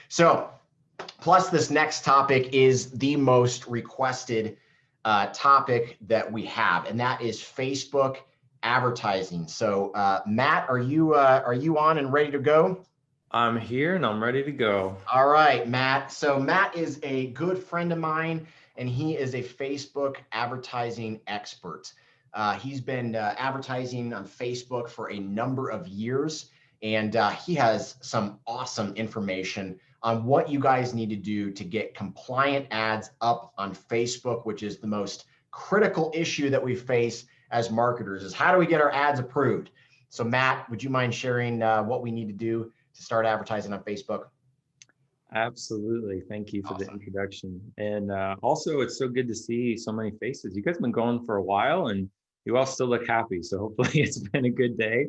So plus this next topic is the most requested topic that we have, and that is Facebook advertising. So Matt, are you on and ready to go? I'm here and I'm ready to go. All right, Matt. So Matt is a good friend of mine, and he is a Facebook advertising expert. He's been advertising on Facebook for a number of years, and he has some awesome information on what you guys need to do to get compliant ads up on Facebook, which is the most critical issue that we face as marketers, is how do we get our ads approved? So Matt, would you mind sharing what we need to do to start advertising on Facebook? Absolutely. Thank you for the Awesome. introduction. And also, it's so good to see so many faces. You guys have been going for a while and you all still look happy. So hopefully it's been a good day.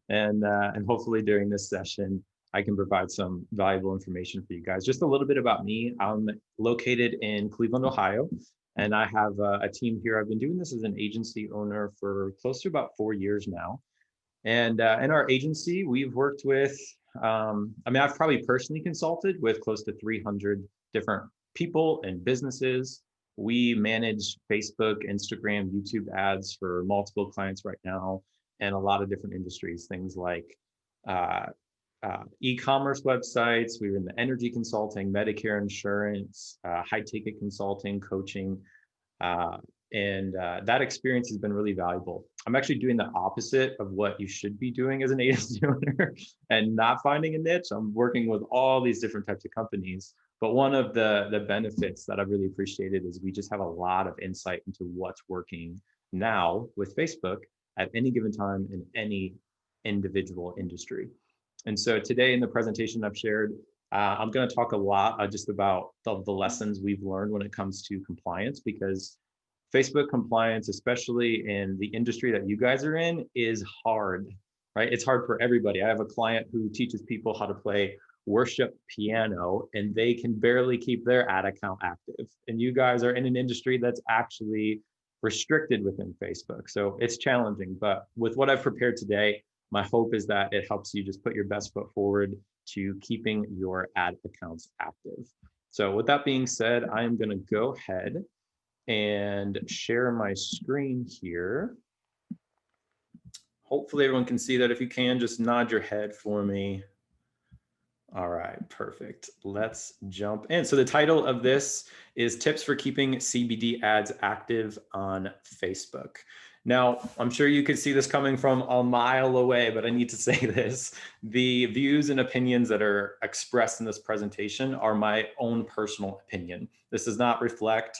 And hopefully during this session, I can provide some valuable information for you guys. Just a little bit about me. I'm located in Cleveland, Ohio, and I have a team here. I've been doing this as an agency owner for close to about 4 years now. And in our agency, we've worked with, I've probably personally consulted with close to 300 different people and businesses. We manage Facebook, Instagram, YouTube ads for multiple clients right now, and a lot of different industries, things like e-commerce websites. We were in the energy consulting, Medicare insurance, high ticket consulting, coaching. And that experience has been really valuable. I'm actually doing the opposite of what you should be doing as an agency owner and not finding a niche. I'm working with all these different types of companies. But one of the benefits that I've really appreciated is we just have a lot of insight into what's working now with Facebook at any given time in any individual industry. And so today in the presentation I've shared, I'm going to talk a lot just about the lessons we've learned when it comes to compliance, because Facebook compliance, especially in the industry that you guys are in, is hard, right? It's hard for everybody. I have a client who teaches people how to play worship piano, and they can barely keep their ad account active. And you guys are in an industry that's actually restricted within Facebook. So it's challenging, but with what I've prepared today, my hope is that it helps you just put your best foot forward to keeping your ad accounts active. So with that being said, I am going to go ahead and share my screen here. Hopefully everyone can see that. If you can, just nod your head for me. All right, perfect. Let's jump in. So the title of this is Tips for Keeping CBD Ads Active on Facebook. Now, I'm sure you could see this coming from a mile away, but I need to say this. The views and opinions that are expressed in this presentation are my own personal opinion. This does not reflect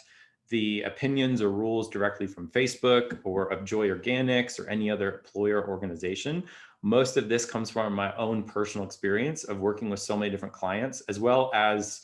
the opinions or rules directly from Facebook or of Joy Organics or any other employer organization. Most of this comes from my own personal experience of working with so many different clients, as well as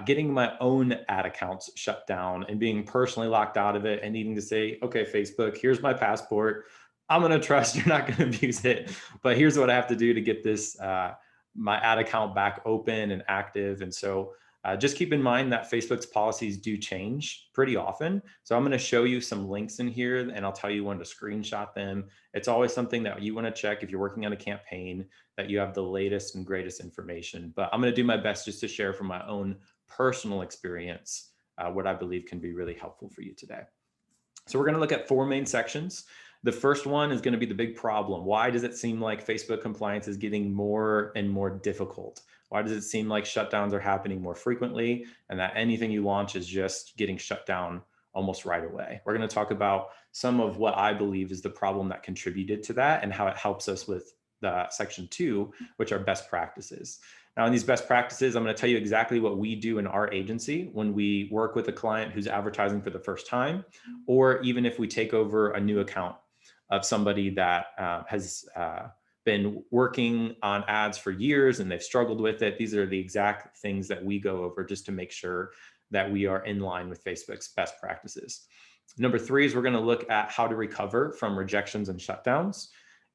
getting my own ad accounts shut down and being personally locked out of it and needing to say, okay, Facebook, here's my passport. I'm going to trust you're not going to abuse it, but here's what I have to do to get this, my ad account back open and active. And so just keep in mind that Facebook's policies do change pretty often. So I'm going to show you some links in here and I'll tell you when to screenshot them. It's always something that you want to check if you're working on a campaign, that you have the latest and greatest information. But I'm going to do my best just to share from my own personal experience what I believe can be really helpful for you today. So we're going to look at 4 main sections. The first one is going to be the big problem. Why does it seem like Facebook compliance is getting more and more difficult? Why does it seem like shutdowns are happening more frequently and that anything you launch is just getting shut down almost right away? We're going to talk about some of what I believe is the problem that contributed to that and how it helps us with the section 2, which are best practices. Now, in these best practices, I'm going to tell you exactly what we do in our agency when we work with a client who's advertising for the first time, or even if we take over a new account of somebody that has been working on ads for years and they've struggled with it. These are the exact things that we go over just to make sure that we are in line with Facebook's best practices. Number 3 is we're going to look at how to recover from rejections and shutdowns.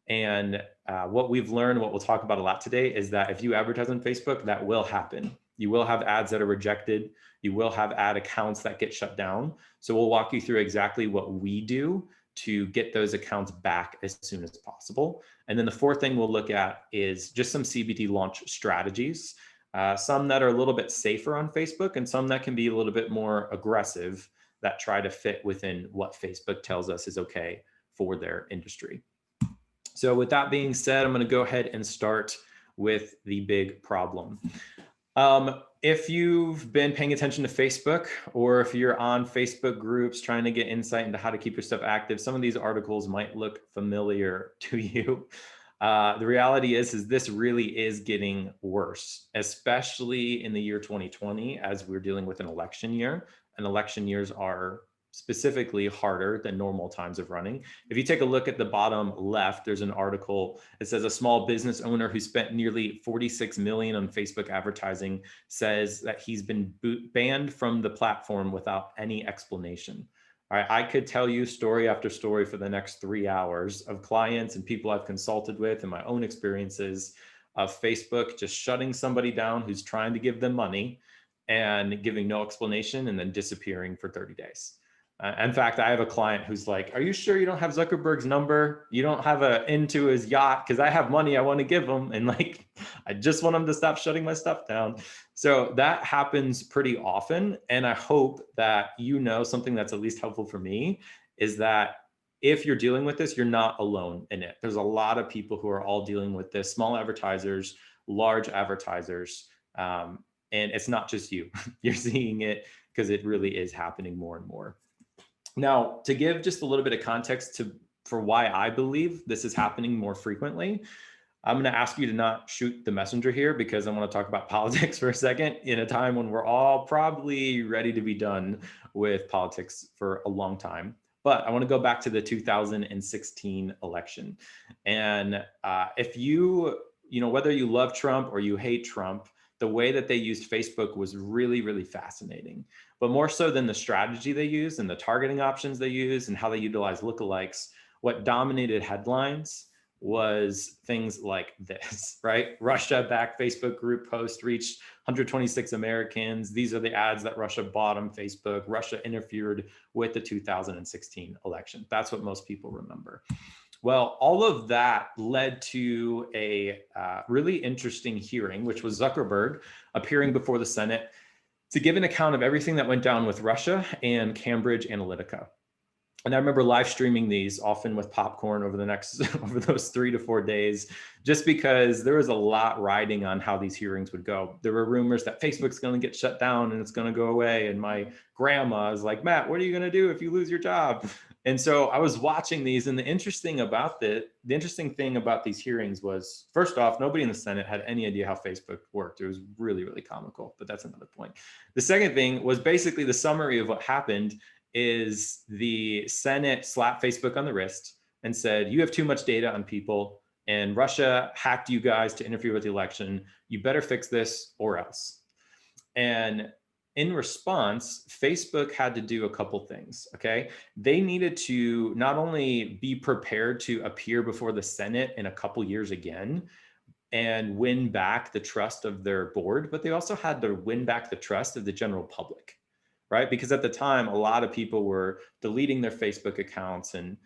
And what we've learned, what we'll talk about a lot today, is that if you advertise on Facebook, that will happen. You will have ads that are rejected. You will have ad accounts that get shut down. So we'll walk you through exactly what we do to get those accounts back as soon as possible. And then the 4th thing we'll look at is just some CBD launch strategies. some that are a little bit safer on Facebook, and some that can be a little bit more aggressive that try to fit within what Facebook tells us is okay for their industry. So with that being said, I'm going to go ahead and start with the big problem. If you've been paying attention to Facebook, or if you're on Facebook groups trying to get insight into how to keep your stuff active, some of these articles might look familiar to you. The reality is this really is getting worse, especially in the year 2020, as we're dealing with an election year. And election years are specifically harder than normal times of running. If you take a look at the bottom left, there's an article. It says a small business owner who spent nearly 46 million on Facebook advertising says that he's been banned from the platform without any explanation. All right, I could tell you story after story for the next 3 hours of clients and people I've consulted with and my own experiences of Facebook just shutting somebody down who's trying to give them money and giving no explanation and then disappearing for 30 days. In fact, I have a client who's like, are you sure you don't have Zuckerberg's number? You don't have a into his yacht? Because I have money I want to give him. And like, I just want him to stop shutting my stuff down. So that happens pretty often. And I hope that you know something that's at least helpful for me is that if you're dealing with this, you're not alone in it. There's a lot of people who are all dealing with this, small advertisers, large advertisers. And it's not just you. You're seeing it because it really is happening more and more. Now, to give just a little bit of context for why I believe this is happening more frequently, I'm going to ask you to not shoot the messenger here because I want to talk about politics for a second in a time when we're all probably ready to be done with politics for a long time. But I want to go back to the 2016 election. And if whether you love Trump or you hate Trump, the way that they used Facebook was really, really fascinating. But more so than the strategy they used and the targeting options they used and how they utilized lookalikes, what dominated headlines was things like this, right? Russia-backed Facebook group post reached 126 Americans. These are the ads that Russia bought on Facebook. Russia interfered with the 2016 election. That's what most people remember. Well, all of that led to a really interesting hearing, which was Zuckerberg appearing before the Senate to give an account of everything that went down with Russia and Cambridge Analytica. And I remember live streaming these often with popcorn over those 3 to 4 days, just because there was a lot riding on how these hearings would go. There were rumors that Facebook's going to get shut down and it's going to go away. And my grandma is like, Matt, what are you going to do if you lose your job? And so I was watching these, and the interesting thing about these hearings was, first off, nobody in the Senate had any idea how Facebook worked. It was really, really comical, but that's another point. The second thing was basically the summary of what happened is the Senate slapped Facebook on the wrist and said, you have too much data on people and Russia hacked you guys to interfere with the election. You better fix this or else. And in response, Facebook had to do a couple things, okay? They needed to not only be prepared to appear before the Senate in a couple years again and win back the trust of their board, but they also had to win back the trust of the general public, right? Because at the time, a lot of people were deleting their Facebook accounts. And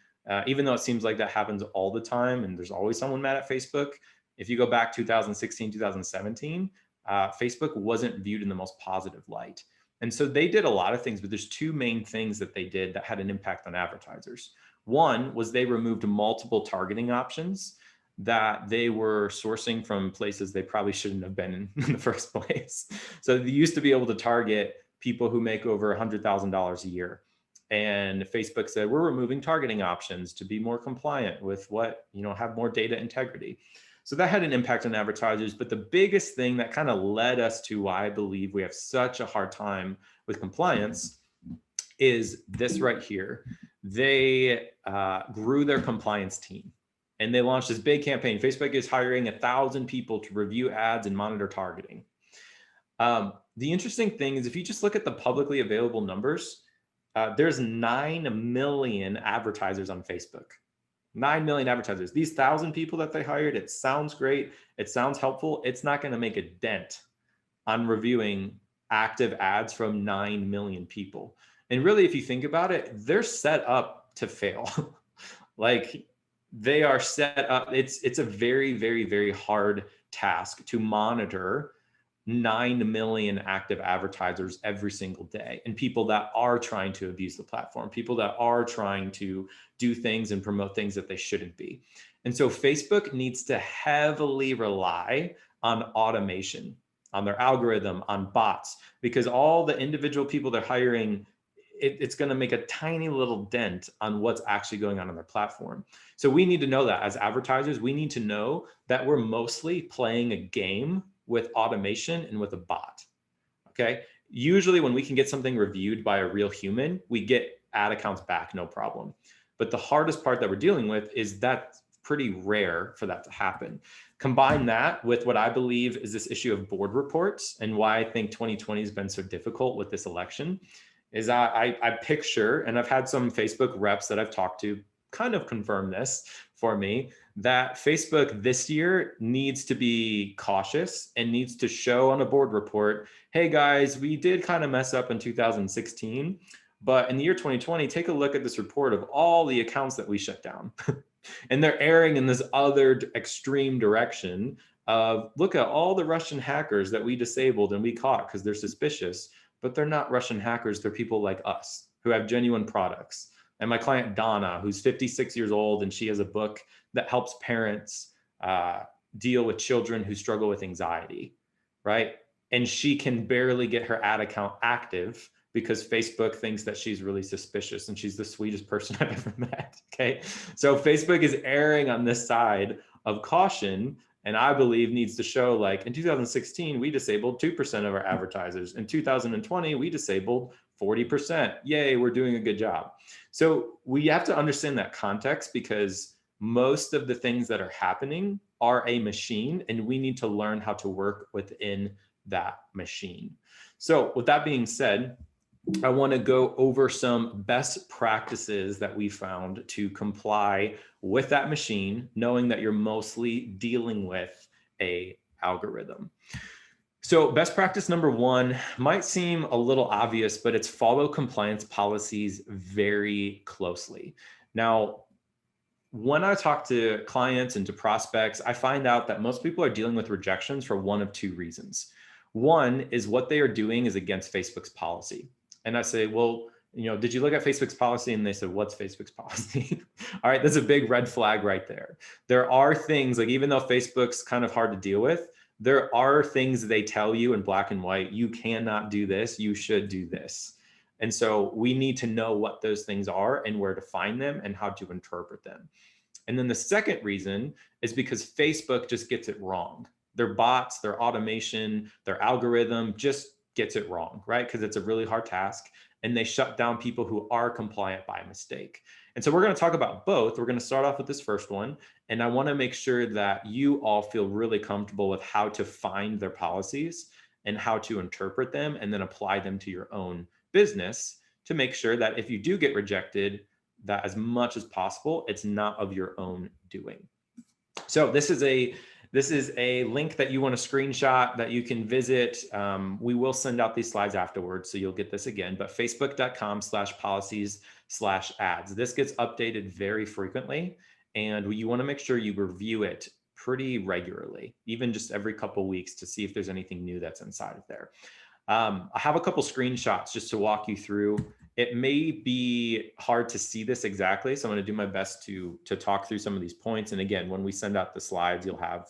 even though it seems like that happens all the time and there's always someone mad at Facebook, if you go back 2016, 2017, Facebook wasn't viewed in the most positive light. And so they did a lot of things, but there's two main things that they did that had an impact on advertisers. One was they removed multiple targeting options that they were sourcing from places they probably shouldn't have been in the first place. So they used to be able to target people who make over $100,000 a year. And Facebook said, we're removing targeting options to be more compliant with have more data integrity. So that had an impact on advertisers. But the biggest thing that kind of led us to why I believe we have such a hard time with compliance is this right here. They grew their compliance team and they launched this big campaign. Facebook is hiring 1,000 people to review ads and monitor targeting. The interesting thing is if you just look at the publicly available numbers, there's 9 million advertisers on Facebook. 9 million advertisers. These 1,000 people that they hired, it sounds great. It sounds helpful. It's not going to make a dent on reviewing active ads from 9 million people. And really, if you think about it, they're set up to fail. Like they are set up. It's a very, very, very hard task to monitor 9 million active advertisers every single day, and people that are trying to abuse the platform, people that are trying to do things and promote things that they shouldn't be. And so Facebook needs to heavily rely on automation, on their algorithm, on bots, because all the individual people they're hiring, it's going to make a tiny little dent on what's actually going on their platform. So we need to know that as advertisers, we need to know that we're mostly playing a game with automation and with a bot. Okay. Usually when we can get something reviewed by a real human, we get ad accounts back, no problem. But the hardest part that we're dealing with is that's pretty rare for that to happen. Combine that with what I believe is this issue of board reports, and why I think 2020 has been so difficult with this election is I picture, and I've had some Facebook reps that I've talked to kind of confirm this for me, that Facebook this year needs to be cautious and needs to show on a board report, hey guys, we did kind of mess up in 2016, but in the year 2020, take a look at this report of all the accounts that we shut down. And they're erring in this other extreme direction of, look at all the Russian hackers that we disabled and we caught because they're suspicious, but they're not Russian hackers. They're people like us who have genuine products. And my client, Donna, who's 56 years old, and she has a book that helps parents deal with children who struggle with anxiety, right? And she can barely get her ad account active because Facebook thinks that she's really suspicious, and she's the sweetest person I've ever met, okay? So Facebook is erring on this side of caution, and I believe needs to show, like, in 2016, we disabled 2% of our advertisers. In 2020, we disabled 40%. Yay, we're doing a good job. So we have to understand that context, because most of the things that are happening are a machine, and we need to learn how to work within that machine. So with that being said, I want to go over some best practices that we found to comply with that machine, knowing that you're mostly dealing with a algorithm. So best practice number one might seem a little obvious, but it's follow compliance policies very closely. Now, when I talk to clients and to prospects, I find out that most people are dealing with rejections for one of two reasons. One is what they are doing is against Facebook's policy. And I say, well, did you look at Facebook's policy? And they said, what's Facebook's policy? All right, that's a big red flag right there. There are things, like, even though Facebook's kind of hard to deal with, there are things they tell you in black and white. You cannot do this. You should do this. And so we need to know what those things are and where to find them and how to interpret them. And then the second reason is because Facebook just gets it wrong. Their bots, their automation, their algorithm just gets it wrong, right? Because it's a really hard task, and they shut down people who are compliant by mistake. And so we're going to talk about both. We're going to start off with this first one, and I want to make sure that you all feel really comfortable with how to find their policies and how to interpret them and then apply them to your own business to make sure that if you do get rejected, that as much as possible, it's not of your own doing. So this is a link that you want to screenshot that you can visit. We will send out these slides afterwards, so you'll get this again, but facebook.com/policies/ads. This gets updated very frequently, and you want to make sure you review it pretty regularly, even just every couple of weeks, to see if there's anything new that's inside of there. I have a couple screenshots just to walk you through. It may be hard to see this exactly, so I'm going to do my best to talk through some of these points. And again, when we send out the slides, you'll have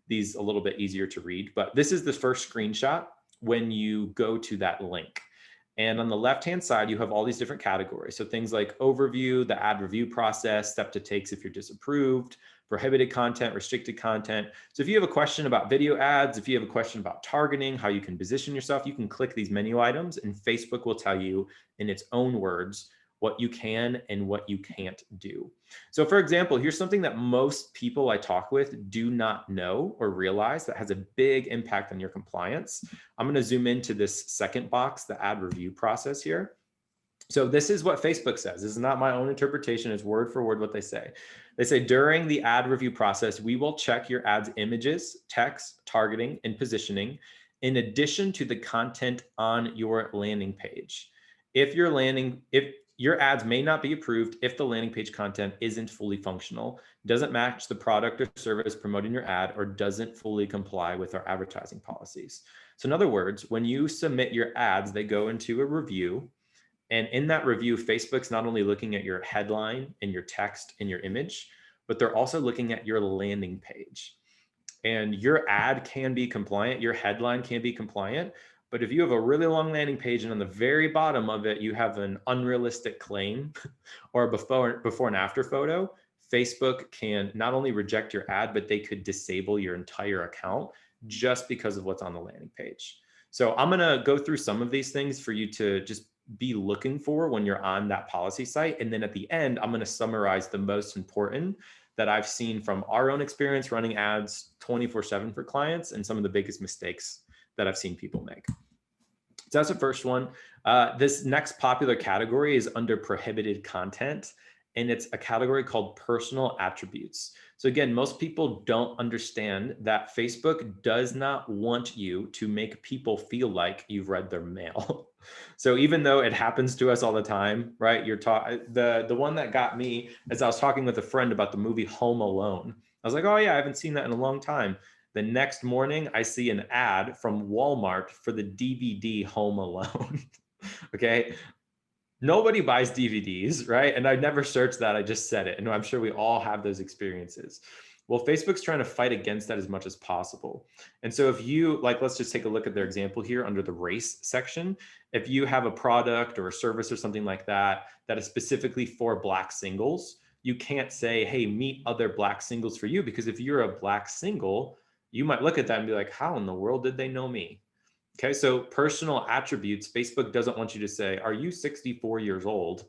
these a little bit easier to read. But this is the first screenshot when you go to that link. And on the left-hand side, you have all these different categories. So things like overview, the ad review process, step to takes if you're disapproved, prohibited content, restricted content. So if you have a question about video ads, if you have a question about targeting, how you can position yourself, you can click these menu items, and Facebook will tell you in its own words what you can and what you can't do. So for example, here's something that most people I talk with do not know or realize that has a big impact on your compliance. I'm going to zoom into this second box, the ad review process here. So this is what Facebook says. This is not my own interpretation. It's word for word what they say. They say, during the ad review process, we will check your ad's images, text, targeting, and positioning, in addition to the content on your landing page. If your ads may not be approved if the landing page content isn't fully functional, doesn't match the product or service promoting your ad, or doesn't fully comply with our advertising policies. So in other words, when you submit your ads, they go into a review. And in that review, Facebook's not only looking at your headline and your text and your image, but they're also looking at your landing page. And your ad can be compliant, your headline can be compliant. But if you have a really long landing page and on the very bottom of it, you have an unrealistic claim or a before and after photo, Facebook can not only reject your ad, but they could disable your entire account just because of what's on the landing page. So I'm going to go through some of these things for you to just be looking for when you're on that policy site. And then at the end, I'm going to summarize the most important that I've seen from our own experience running ads 24/7 for clients and some of the biggest mistakes that I've seen people make. So that's the first one. This next popular category is under prohibited content, and it's a category called personal attributes. So again, most people don't understand that Facebook does not want you to make people feel like you've read their mail. So even though it happens to us all the time, right? The one that got me is I was talking with a friend about the movie Home Alone. I was like, oh yeah, I haven't seen that in a long time. The next morning, I see an ad from Walmart for the DVD Home Alone. Okay. Nobody buys DVDs, right? And I never searched that. I just said it. And I'm sure we all have those experiences. Well, Facebook's trying to fight against that as much as possible. And so if you, like, let's just take a look at their example here under the race section. If you have a product or a service or something like that, that is specifically for Black singles, you can't say, hey, meet other Black singles for you, because if you're a Black single, you might look at that and be like, how in the world did they know me? Okay, so personal attributes, Facebook doesn't want you to say, are you 64 years old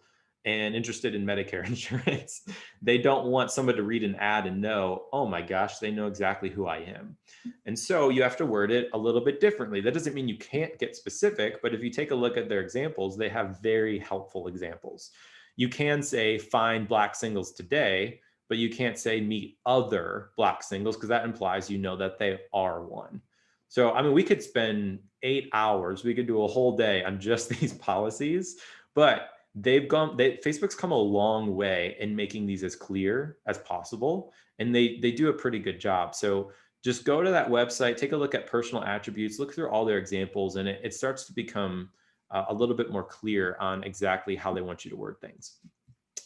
and interested in Medicare insurance? They don't want somebody to read an ad and know, oh my gosh, they know exactly who I am. And so you have to word it a little bit differently. That doesn't mean you can't get specific, but if you take a look at their examples, they have very helpful examples. You can say, find Black singles today, but you can't say meet other Black singles, because that implies you know that they are one. So, I mean, we could spend 8 hours, we could do a whole day on just these policies, but Facebook's come a long way in making these as clear as possible. And they do a pretty good job. So just go to that website, take a look at personal attributes, look through all their examples, and it starts to become a little bit more clear on exactly how they want you to word things.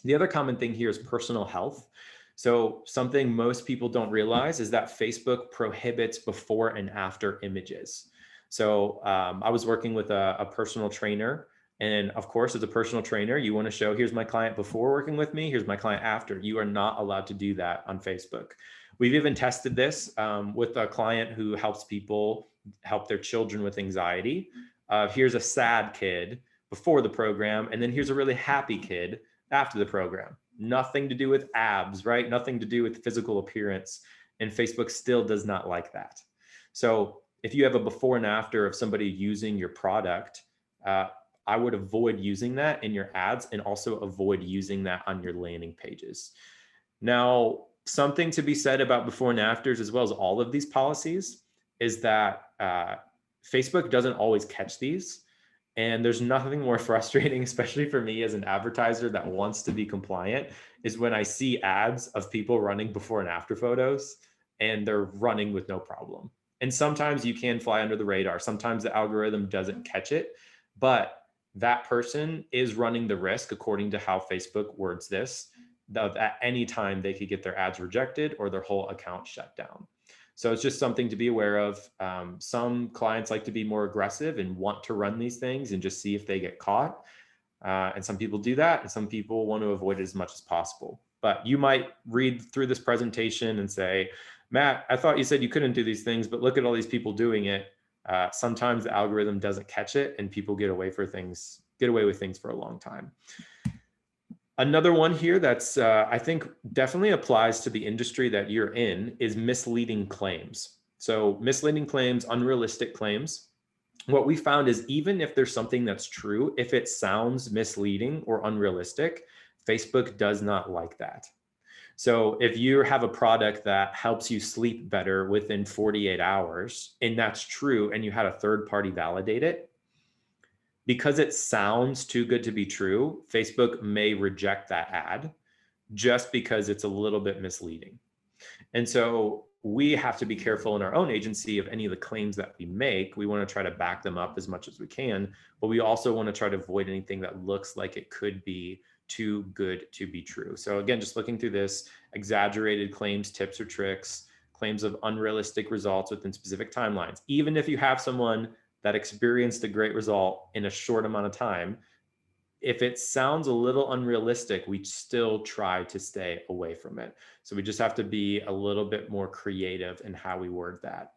The other common thing here is personal health. So something most people don't realize is that Facebook prohibits before and after images. So I was working with a personal trainer. And of course, as a personal trainer, you want to show, here's my client before working with me, here's my client after. You are not allowed to do that on Facebook. We've even tested this with a client who helps people help their children with anxiety. Here's a sad kid before the program, and then here's a really happy kid after the program. Nothing to do with abs, right? Nothing to do with physical appearance. And Facebook still does not like that. So if you have a before and after of somebody using your product, I would avoid using that in your ads, and also avoid using that on your landing pages. Now, something to be said about before and afters, as well as all of these policies, is that Facebook doesn't always catch these. And there's nothing more frustrating, especially for me as an advertiser that wants to be compliant, is when I see ads of people running before and after photos and they're running with no problem. And sometimes you can fly under the radar. Sometimes the algorithm doesn't catch it, but that person is running the risk, according to how Facebook words this, that at any time they could get their ads rejected or their whole account shut down. So it's just something to be aware of. Some clients like to be more aggressive and want to run these things and just see if they get caught. And some people do that, and some people want to avoid it as much as possible. But you might read through this presentation and say, Matt, I thought you said you couldn't do these things, but look at all these people doing it. Sometimes the algorithm doesn't catch it, and people get away with things for a long time. Another one here that's I think definitely applies to the industry that you're in is misleading claims. So misleading claims, unrealistic claims. What we found is, even if there's something that's true, if it sounds misleading or unrealistic, Facebook does not like that. So if you have a product that helps you sleep better within 48 hours, and that's true, and you had a third party validate it, because it sounds too good to be true, Facebook may reject that ad just because it's a little bit misleading. And so we have to be careful in our own agency of any of the claims that we make. We want to try to back them up as much as we can, but we also want to try to avoid anything that looks like it could be too good to be true. So again, just looking through this, exaggerated claims, tips or tricks, claims of unrealistic results within specific timelines. Even if you have someone that experienced a great result in a short amount of time, if it sounds a little unrealistic, we still try to stay away from it. So we just have to be a little bit more creative in how we word that.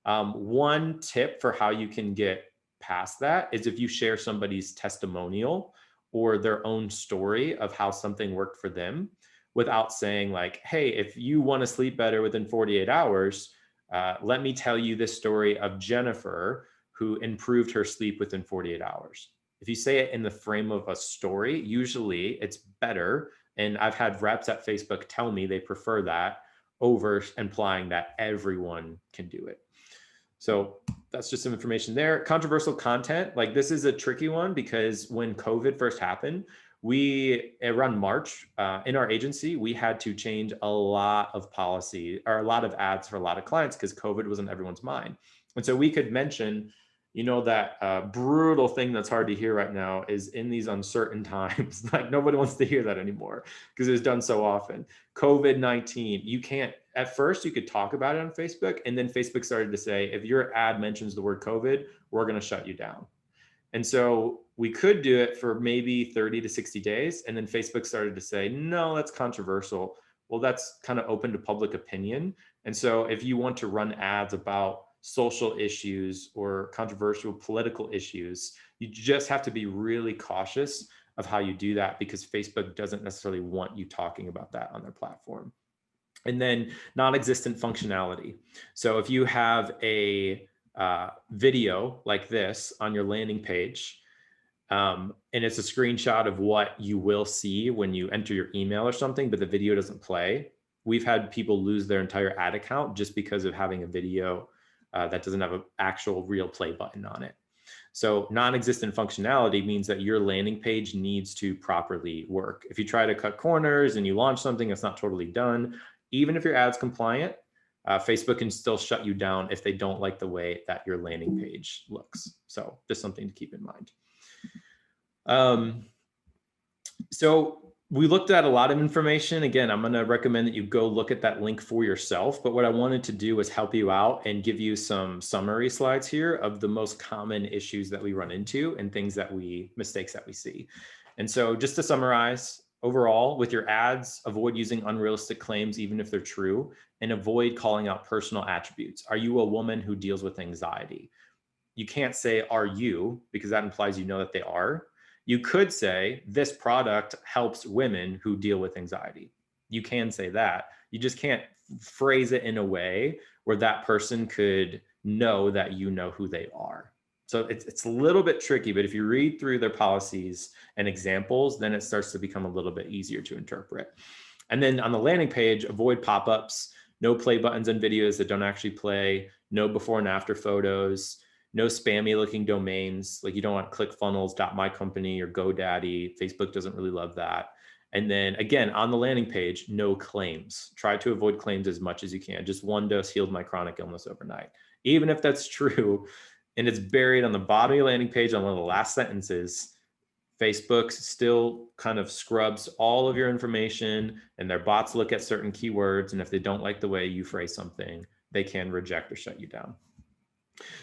One tip for how you can get past that is if you share somebody's testimonial or their own story of how something worked for them without saying like, hey, if you want to sleep better within 48 hours, let me tell you this story of Jennifer who improved her sleep within 48 hours. If you say it in the frame of a story, usually it's better. And I've had reps at Facebook tell me they prefer that over implying that everyone can do it. So that's just some information there. Controversial content, like this is a tricky one because when COVID first happened, around March in our agency, we had to change a lot of policy or a lot of ads for a lot of clients because COVID was on everyone's mind. And so we could mention, that brutal thing that's hard to hear right now is in these uncertain times, like nobody wants to hear that anymore because it's done so often. COVID-19, you can't, at first you could talk about it on Facebook, and then Facebook started to say, if your ad mentions the word COVID, we're going to shut you down. And so we could do it for maybe 30 to 60 days. And then Facebook started to say, no, that's controversial. Well, that's kind of open to public opinion. And so if you want to run ads about social issues or controversial political issues, you just have to be really cautious of how you do that because Facebook doesn't necessarily want you talking about that on their platform. And then non-existent functionality. So if you have a video like this on your landing page, and it's a screenshot of what you will see when you enter your email or something, but the video doesn't play. We've had people lose their entire ad account just because of having a video that doesn't have an actual real play button on it. So non-existent functionality means that your landing page needs to properly work. If you try to cut corners and you launch something that's not totally done, even if your ad's compliant, Facebook can still shut you down if they don't like the way that your landing page looks. So just something to keep in mind. So we looked at a lot of information. Again, I'm going to recommend that you go look at that link for yourself. But what I wanted to do was help you out and give you some summary slides here of the most common issues that we run into and mistakes that we see. And so just to summarize, overall, with your ads, avoid using unrealistic claims, even if they're true, and avoid calling out personal attributes. Are you a woman who deals with anxiety? You can't say, are you, because that implies you know that they are. You could say this product helps women who deal with anxiety. You can say that. You just can't phrase it in a way where that person could know that you know who they are. So it's a little bit tricky, but if you read through their policies and examples, then it starts to become a little bit easier to interpret. And then on the landing page, avoid pop-ups, no play buttons and videos that don't actually play, no before and after photos, no spammy looking domains. Like you don't want ClickFunnels.mycompany or GoDaddy. Facebook doesn't really love that. And then again, on the landing page, no claims. Try to avoid claims as much as you can. Just one dose healed my chronic illness overnight. Even if that's true, and it's buried on the bottom of your landing page on one of the last sentences, Facebook still kind of scrubs all of your information and their bots look at certain keywords. And if they don't like the way you phrase something, they can reject or shut you down.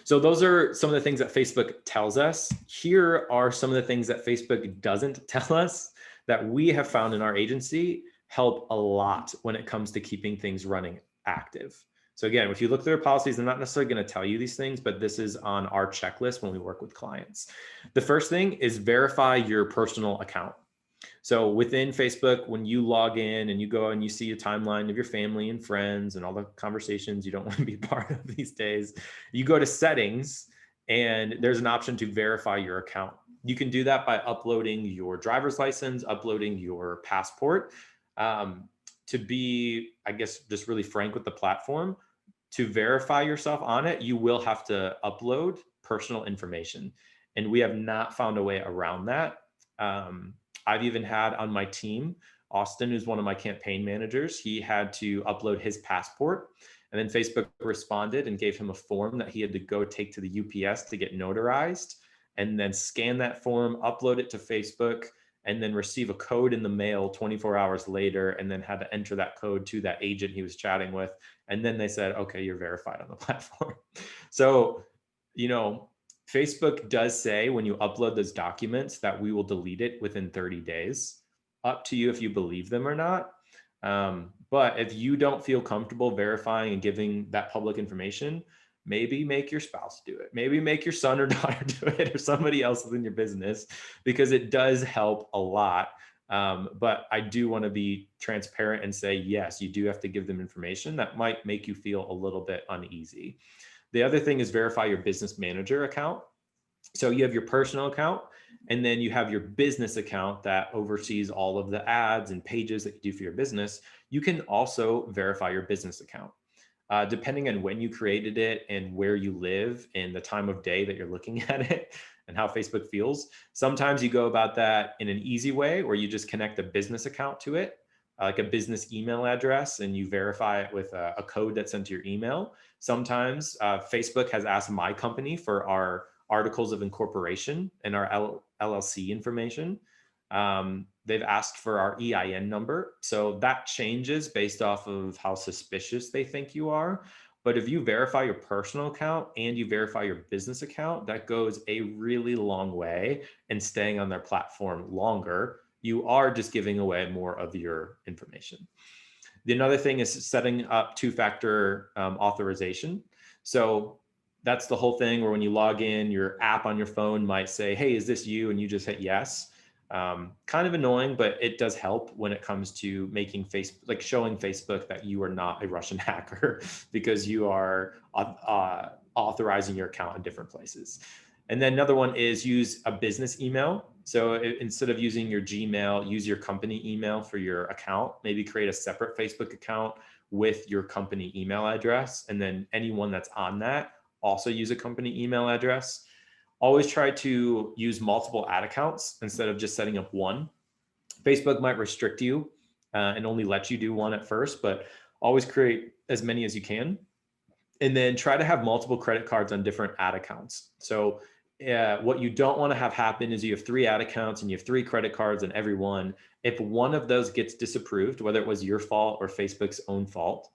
So those are some of the things that Facebook tells us. Here are some of the things that Facebook doesn't tell us that we have found in our agency help a lot when it comes to keeping things running active. So again, if you look through their policies, they're not necessarily going to tell you these things, but this is on our checklist when we work with clients. The first thing is verify your personal account. So within Facebook, when you log in and you go and you see a timeline of your family and friends and all the conversations you don't want to be part of these days, you go to settings and there's an option to verify your account. You can do that by uploading your driver's license, uploading your passport. To be, I guess, just really frank with the platform, to verify yourself on it, you will have to upload personal information. And we have not found a way around that. I've even had on my team, Austin, who's one of my campaign managers, he had to upload his passport. And then Facebook responded and gave him a form that he had to go take to the UPS to get notarized, and then scan that form, upload it to Facebook, and then receive a code in the mail 24 hours later, and then had to enter that code to that agent he was chatting with. And then they said, okay, you're verified on the platform. So, you know, Facebook does say when you upload those documents that we will delete it within 30 days. Up to you if you believe them or not. But if you don't feel comfortable verifying and giving that public information, maybe make your spouse do it. Maybe make your son or daughter do it, or somebody else within your business, because it does help a lot. But I do want to be transparent and say, yes, you do have to give them information that might make you feel a little bit uneasy. The other thing is verify your business manager account. So you have your personal account, and then you have your business account that oversees all of the ads and pages that you do for your business. You can also verify your business account. Depending on when you created it and where you live and the time of day that you're looking at it and how Facebook feels, sometimes you go about that in an easy way where you just connect a business account to it, like a business email address, and you verify it with a code that's sent to your email. Sometimes Facebook has asked my company for our articles of incorporation and our LLC information. They've asked for our EIN number. So that changes based off of how suspicious they think you are. But if you verify your personal account and you verify your business account, that goes a really long way in staying on their platform longer. You are just giving away more of your information. The another thing is setting up two-factor authorization. So that's the whole thing where when you log in, your app on your phone might say, hey, is this you? And you just hit yes. Kind of annoying, but it does help when it comes to making Facebook, like showing Facebook that you are not a Russian hacker because you are authorizing your account in different places. And then another one is use a business email. So instead of using your Gmail, use your company email for your account. Maybe create a separate Facebook account with your company email address. And then anyone that's on that, also use a company email address. Always try to use multiple ad accounts instead of just setting up one. Facebook might restrict you and only let you do one at first, but always create as many as you can. And then try to have multiple credit cards on different ad accounts. So what you don't want to have happen is you have 3 ad accounts and you have 3 credit cards on every one. If one of those gets disapproved, whether it was your fault or Facebook's own fault,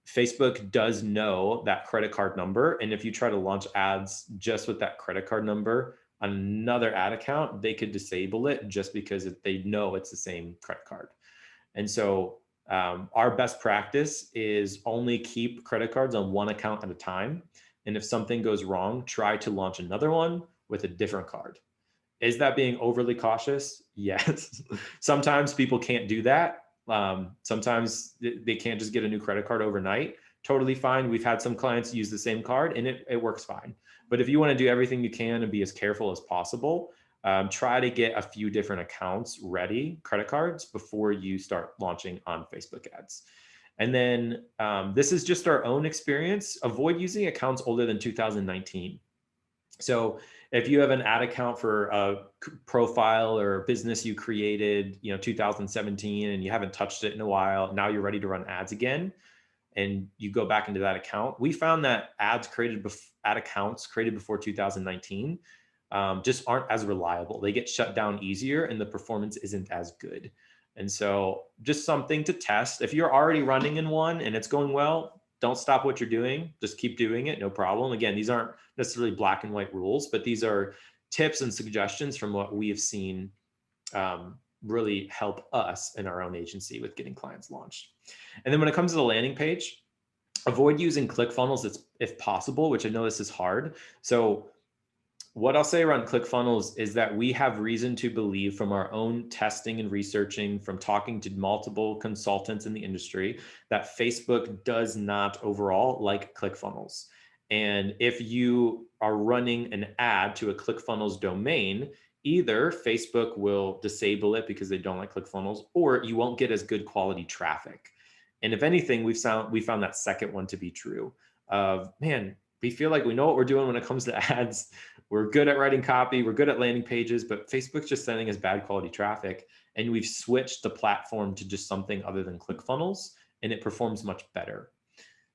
Facebook does know that credit card number. And if you try to launch ads just with that credit card number on another ad account, they could disable it just because they know it's the same credit card. And so our best practice is only keep credit cards on one account at a time. And if something goes wrong, try to launch another one with a different card. Is that being overly cautious? Yes. Sometimes people can't do that. Sometimes they can't just get a new credit card overnight. Totally fine. We've had some clients use the same card and it works fine. But if you want to do everything you can and be as careful as possible, try to get a few different accounts ready, credit cards, before you start launching on Facebook ads. And then this is just our own experience. Avoid using accounts older than 2019. So if you have an ad account for a profile or a business you created, 2017, and you haven't touched it in a while, now you're ready to run ads again, and you go back into that account, we found that ad accounts created before 2019 just aren't as reliable. They get shut down easier and the performance isn't as good. And so just something to test. If you're already running in one and it's going well, don't stop what you're doing. Just keep doing it. No problem. Again, these aren't necessarily black and white rules, but these are tips and suggestions from what we have seen really help us in our own agency with getting clients launched. And then when it comes to the landing page, avoid using ClickFunnels if possible, which I know this is hard. So what I'll say around ClickFunnels is that we have reason to believe from our own testing and researching, from talking to multiple consultants in the industry, that Facebook does not overall like ClickFunnels. And if you are running an ad to a ClickFunnels domain, either Facebook will disable it because they don't like ClickFunnels, or you won't get as good quality traffic. And if anything, we found that second one to be true. Man, we feel like we know what we're doing when it comes to ads. We're good at writing copy. We're good at landing pages, but Facebook's just sending us bad quality traffic. And we've switched the platform to just something other than ClickFunnels, and it performs much better.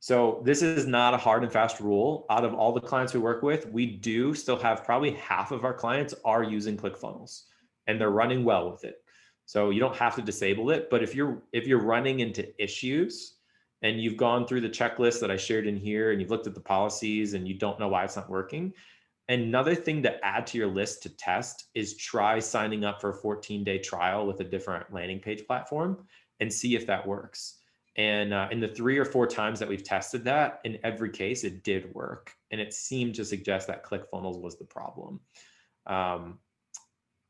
So this is not a hard and fast rule. Out of all the clients we work with, we do still have probably half of our clients are using ClickFunnels and they're running well with it. So you don't have to disable it, but if you're running into issues and you've gone through the checklist that I shared in here and you've looked at the policies and you don't know why it's not working, another thing to add to your list to test is try signing up for a 14-day trial with a different landing page platform and see if that works. And in the 3 or 4 times that we've tested that, in every case, it did work. And it seemed to suggest that ClickFunnels was the problem.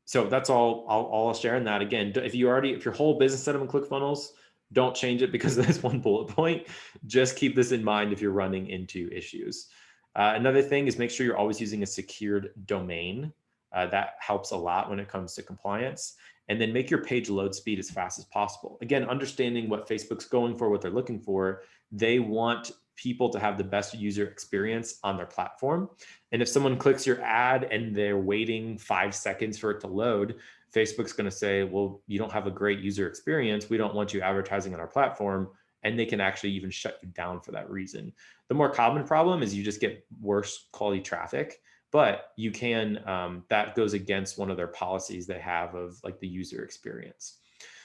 So that's all I'll share in that. Again, if your whole business set up in ClickFunnels, don't change it because of this one bullet point. Just keep this in mind if you're running into issues. Another thing is make sure you're always using a secured domain. That helps a lot when it comes to compliance. And then make your page load speed as fast as possible. Again, understanding what Facebook's going for, what they're looking for, they want people to have the best user experience on their platform. And if someone clicks your ad and they're waiting 5 seconds for it to load, Facebook's going to say, well, you don't have a great user experience. We don't want you advertising on our platform. And they can actually even shut you down for that reason. The more common problem is you just get worse quality traffic. But you can, that goes against one of their policies they have of like the user experience.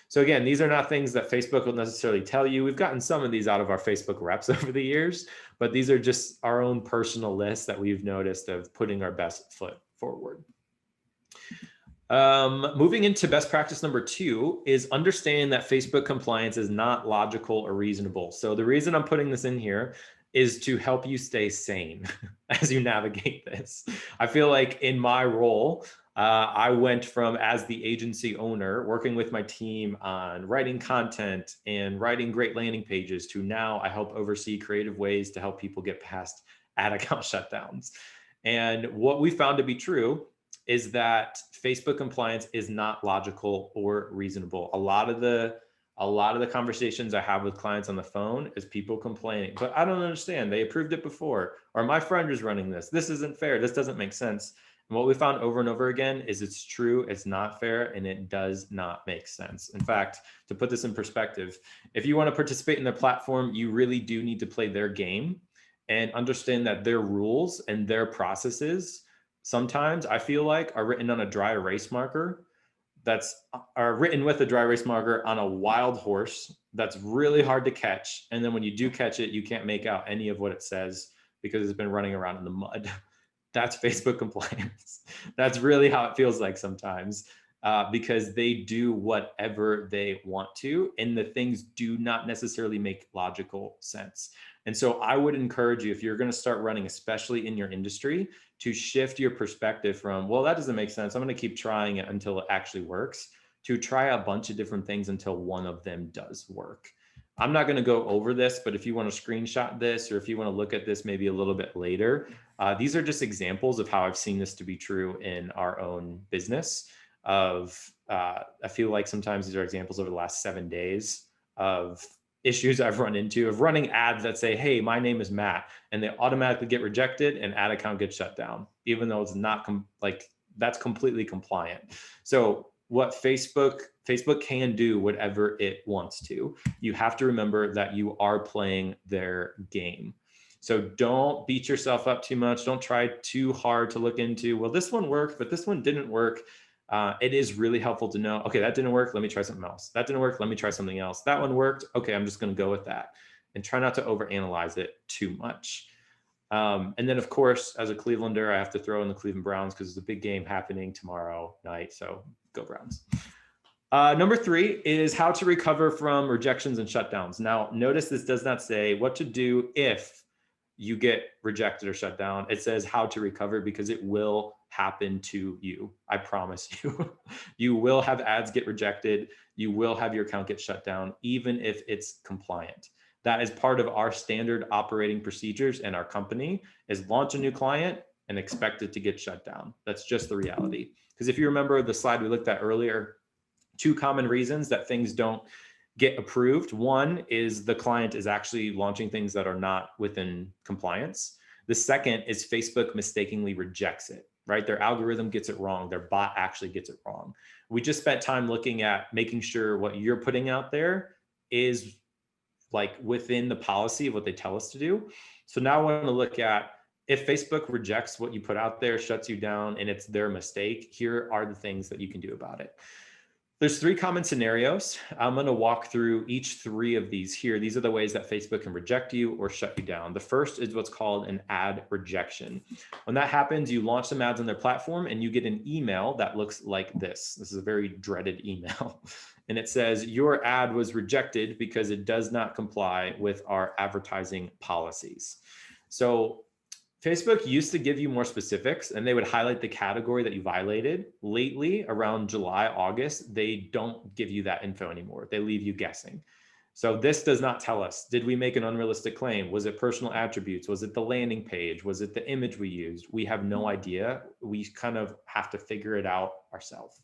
So again, these are not things that Facebook will necessarily tell you. We've gotten some of these out of our Facebook reps over the years, but these are just our own personal lists that we've noticed of putting our best foot forward. Moving into best practice number 2 is understanding that Facebook compliance is not logical or reasonable. So the reason I'm putting this in here is to help you stay sane as you navigate this. I feel like in my role, I went from, as the agency owner, working with my team on writing content and writing great landing pages, to now I help oversee creative ways to help people get past ad account shutdowns. And what we found to be true is that Facebook compliance is not logical or reasonable. A lot of the conversations I have with clients on the phone is people complaining, but I don't understand. They approved it before, or my friend is running this. This isn't fair. This doesn't make sense. And what we found over and over again is it's true, it's not fair, and it does not make sense. In fact, to put this in perspective, if you want to participate in their platform, you really do need to play their game and understand that their rules and their processes sometimes, I feel like, are written on a dry erase marker are written with a dry erase marker on a wild horse that's really hard to catch. And then when you do catch it, you can't make out any of what it says because it's been running around in the mud. That's Facebook compliance. That's really how it feels like sometimes, because they do whatever they want to, and the things do not necessarily make logical sense. And so I would encourage you, if you're going to start running, especially in your industry, to shift your perspective from, well, that doesn't make sense, I'm going to keep trying it until it actually works, to try a bunch of different things until one of them does work. I'm not going to go over this, but if you want to screenshot this, or if you want to look at this maybe a little bit later, these are just examples of how I've seen this to be true in our own business. I feel like sometimes these are examples over the last 7 days of issues I've run into of running ads that say, hey, my name is Matt, and they automatically get rejected and ad account gets shut down, even though it's not that's completely compliant. So what Facebook can do whatever it wants to. You have to remember that you are playing their game. So don't beat yourself up too much. Don't try too hard to look into, well, this one worked, but this one didn't work. It is really helpful to know, okay, that didn't work, let me try something else. That didn't work, let me try something else. That one worked, okay, I'm just going to go with that. And try not to overanalyze it too much. And then, of course, as a Clevelander, I have to throw in the Cleveland Browns because there's a big game happening tomorrow night. So go Browns. Number 3 is how to recover from rejections and shutdowns. Now, notice this does not say what to do if you get rejected or shut down. It says how to recover, because it will happen to you. I promise you. You will have ads get rejected. You will have your account get shut down, even if it's compliant. That is part of our standard operating procedures in our company, is launch a new client and expect it to get shut down. That's just the reality. Because if you remember the slide we looked at earlier, 2 common reasons that things don't get approved. One is the client is actually launching things that are not within compliance. The second is Facebook mistakenly rejects it, right? Their algorithm gets it wrong. Their bot actually gets it wrong. We just spent time looking at making sure what you're putting out there is like within the policy of what they tell us to do. So now I want to look at, if Facebook rejects what you put out there, shuts you down, and it's their mistake, here are the things that you can do about it. There's 3 common scenarios. I'm going to walk through each 3 of these here. These are the ways that Facebook can reject you or shut you down. The first is what's called an ad rejection. When that happens, you launch some ads on their platform and you get an email that looks like this. This is a very dreaded email. And it says, your ad was rejected because it does not comply with our advertising policies. So Facebook used to give you more specifics and they would highlight the category that you violated. Lately, around July, August, they don't give you that info anymore. They leave you guessing. So this does not tell us, did we make an unrealistic claim? Was it personal attributes? Was it the landing page? Was it the image we used? We have no idea. We kind of have to figure it out ourselves.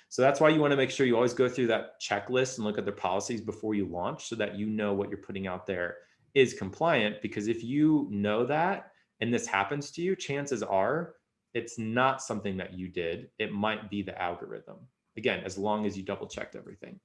So that's why you want to make sure you always go through that checklist and look at their policies before you launch so that you know what you're putting out there is compliant. Because if you know that, and this happens to you, chances are it's not something that you did. It might be the algorithm. Again, as long as you double checked everything.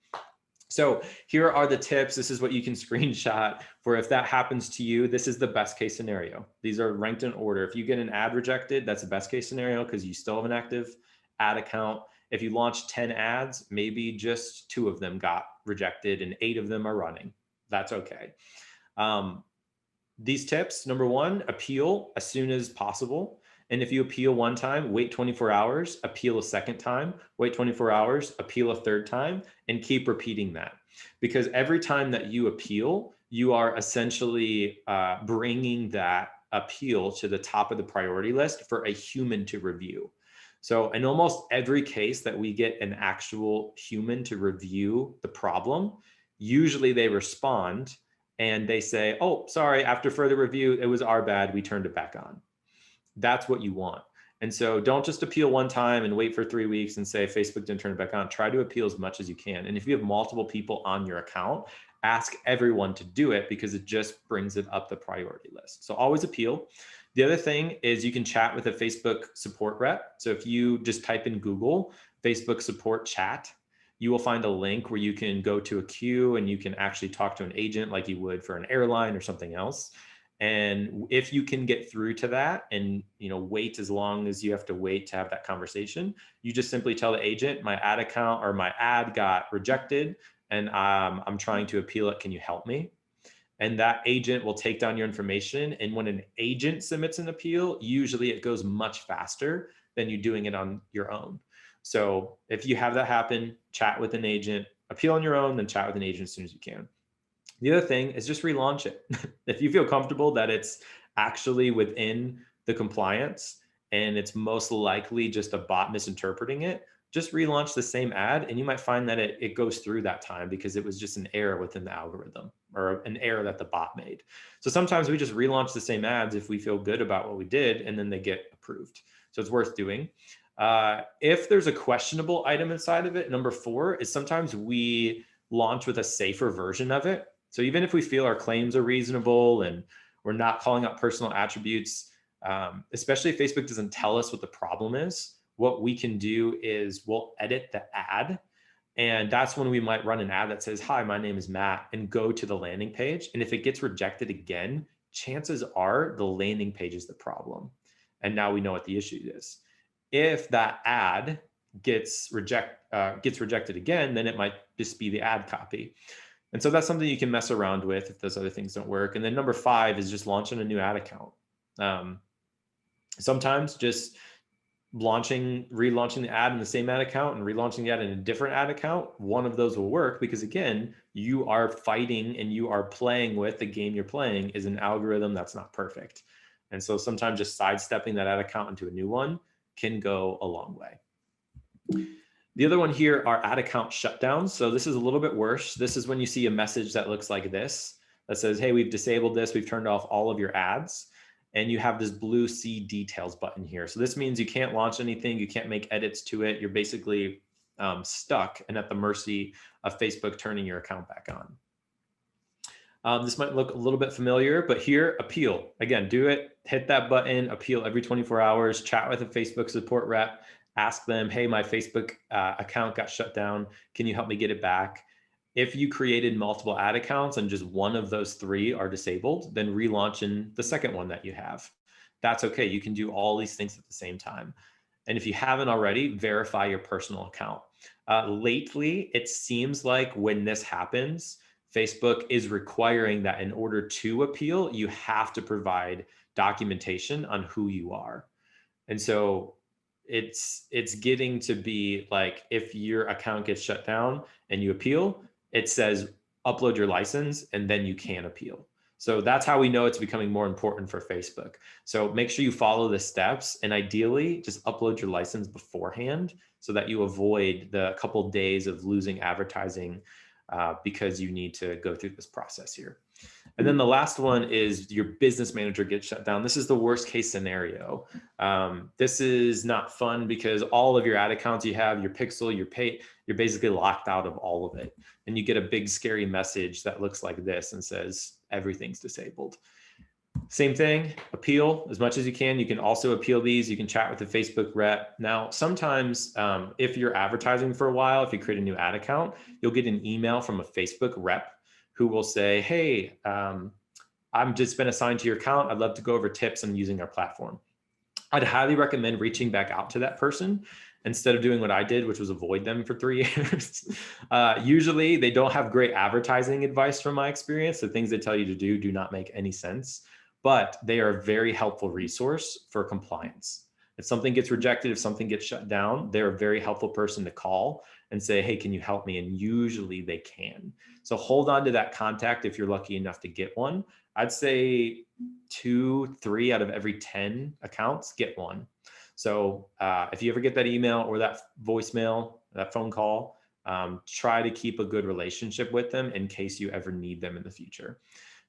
So here are the tips. This is what you can screenshot for if that happens to you. This is the best case scenario. These are ranked in order. If you get an ad rejected, that's the best case scenario because you still have an active ad account. If you launch 10 ads, maybe just 2 of them got rejected and 8 of them are running. That's okay. These tips, number 1, appeal as soon as possible. And if you appeal one time, wait 24 hours, appeal a second time, wait 24 hours, appeal a third time, and keep repeating that. Because every time that you appeal, you are essentially bringing that appeal to the top of the priority list for a human to review. So in almost every case that we get an actual human to review the problem, usually they respond and they say, oh, sorry, after further review, it was our bad, we turned it back on. That's what you want. And so don't just appeal one time and wait for 3 weeks and say Facebook didn't turn it back on. Try to appeal as much as you can. And if you have multiple people on your account, ask everyone to do it because it just brings it up the priority list. So always appeal. The other thing is you can chat with a Facebook support rep. So if you just type in Google, Facebook support chat, you will find a link where you can go to a queue and you can actually talk to an agent like you would for an airline or something else. And if you can get through to that and wait as long as you have to wait to have that conversation, you just simply tell the agent, my ad account or my ad got rejected and I'm trying to appeal it. Can you help me? And that agent will take down your information. And when an agent submits an appeal, usually it goes much faster than you doing it on your own. So if you have that happen, chat with an agent, appeal on your own, then chat with an agent as soon as you can. The other thing is just relaunch it. If you feel comfortable that it's actually within the compliance and it's most likely just a bot misinterpreting it, just relaunch the same ad and you might find that it goes through that time because it was just an error within the algorithm or an error that the bot made. So sometimes we just relaunch the same ads if we feel good about what we did and then they get approved. So it's worth doing. If there's a questionable item inside of it, number 4 is sometimes we launch with a safer version of it. So even if we feel our claims are reasonable and we're not calling out personal attributes, especially if Facebook doesn't tell us what the problem is, what we can do is we'll edit the ad. And that's when we might run an ad that says, hi, my name is Matt, and go to the landing page. And if it gets rejected again, chances are the landing page is the problem. And now we know what the issue is. If that ad gets rejected again, then it might just be the ad copy. And so that's something you can mess around with if those other things don't work. And then number 5 is just launching a new ad account. Sometimes just relaunching the ad in the same ad account and relaunching the ad in a different ad account, one of those will work because again, you are fighting and you are playing with the game you're playing is an algorithm that's not perfect. And so sometimes just sidestepping that ad account into a new one can go a long way. The other one here are ad account shutdowns. So this is a little bit worse. This is when you see a message that looks like this, that says, hey, we've disabled this. We've turned off all of your ads. And you have this blue see details button here. So this means you can't launch anything. You can't make edits to it. You're basically stuck and at the mercy of Facebook turning your account back on. This might look a little bit familiar, but here, appeal. Again, do it, hit that button, appeal every 24 hours, chat with a Facebook support rep, ask them, hey, my Facebook account got shut down. Can you help me get it back? If you created multiple ad accounts and just one of those 3 are disabled, then relaunch in the second one that you have. That's okay. You can do all these things at the same time. And if you haven't already, verify your personal account. Lately, it seems like when this happens, Facebook is requiring that in order to appeal, you have to provide documentation on who you are. And so it's getting to be like, if your account gets shut down and you appeal, it says upload your license and then you can appeal. So that's how we know it's becoming more important for Facebook. So make sure you follow the steps, and ideally just upload your license beforehand so that you avoid the couple days of losing advertising because you need to go through this process here. And then the last one is your business manager gets shut down. This is the worst case scenario. This is not fun because all of your ad accounts you have, your pixel, your pay, you're basically locked out of all of it. And you get a big scary message that looks like this and says everything's disabled. Same thing, appeal as much as you can. You can also appeal these. You can chat with the Facebook rep. Now, sometimes if you're advertising for a while, if you create a new ad account, you'll get an email from a Facebook rep who will say, hey, I'm just been assigned to your account. I'd love to go over tips on using our platform. I'd highly recommend reaching back out to that person instead of doing what I did, which was avoid them for 3 years. Usually they don't have great advertising advice from my experience. The things they tell you to do not make any sense, but they are a very helpful resource for compliance. If something gets rejected, if something gets shut down, they're a very helpful person to call and say, hey, can you help me? And usually they can. So hold on to that contact if you're lucky enough to get one. I'd say 2, 3 out of every 10 accounts get one. So if you ever get that email or that voicemail, that phone call, try to keep a good relationship with them in case you ever need them in the future.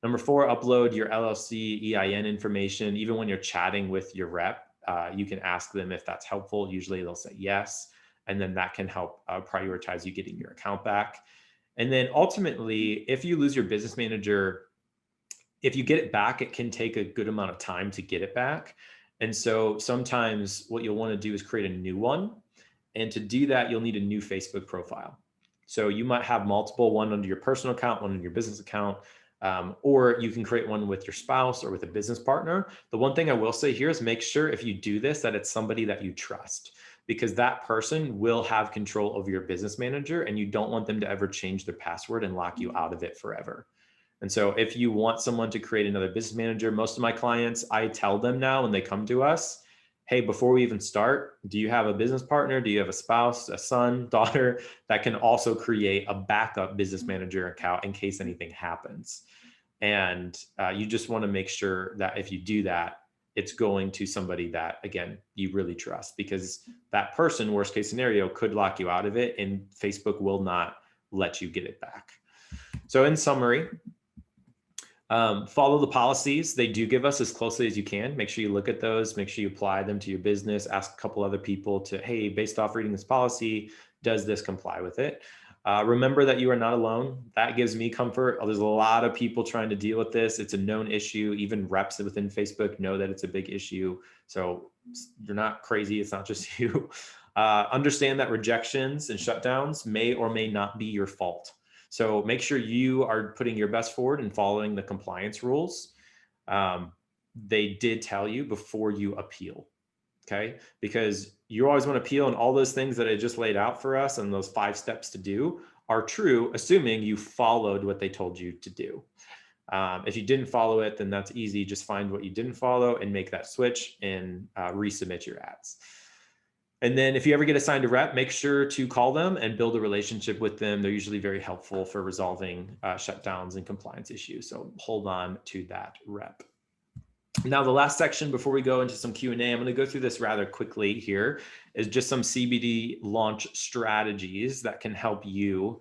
Number 4, upload your LLC, EIN information. Even when you're chatting with your rep, you can ask them if that's helpful. Usually they'll say yes. And then that can help prioritize you getting your account back. And then ultimately, if you lose your business manager, if you get it back, it can take a good amount of time to get it back. And so sometimes what you'll want to do is create a new one. And to do that, you'll need a new Facebook profile. So you might have multiple, one under your personal account, one on your business account, or you can create one with your spouse or with a business partner. The one thing I will say here is make sure if you do this, that it's somebody that you trust, because that person will have control over your business manager and you don't want them to ever change their password and lock you out of it forever. And so if you want someone to create another business manager, most of my clients, I tell them now when they come to us, hey, before we even start, do you have a business partner? Do you have a spouse, a son, daughter that can also create a backup business manager account in case anything happens? And you just want to make sure that if you do that, it's going to somebody that, again, you really trust, because that person, worst case scenario, could lock you out of it and Facebook will not let you get it back. So in summary, follow the policies. They do give us as closely as you can. Make sure you look at those, make sure you apply them to your business, ask a couple other people to, hey, based off reading this policy, does this comply with it? Remember that you are not alone. That gives me comfort. There's a lot of people trying to deal with this. It's a known issue. Even reps within Facebook know that it's a big issue. So you're not crazy. It's not just you. Understand that rejections and shutdowns may or may not be your fault. So make sure you are putting your best forward and following the compliance rules. They did tell you before you appeal. Okay, because you always want to appeal, and all those things that I just laid out for us and those 5 steps to do are true, assuming you followed what they told you to do. If you didn't follow it, then that's easy. Just find what you didn't follow and make that switch and resubmit your ads. And then if you ever get assigned a rep, make sure to call them and build a relationship with them. They're usually very helpful for resolving shutdowns and compliance issues. So hold on to that rep. Now, the last section before we go into some Q&A, I'm going to go through this rather quickly here, is just some CBD launch strategies that can help you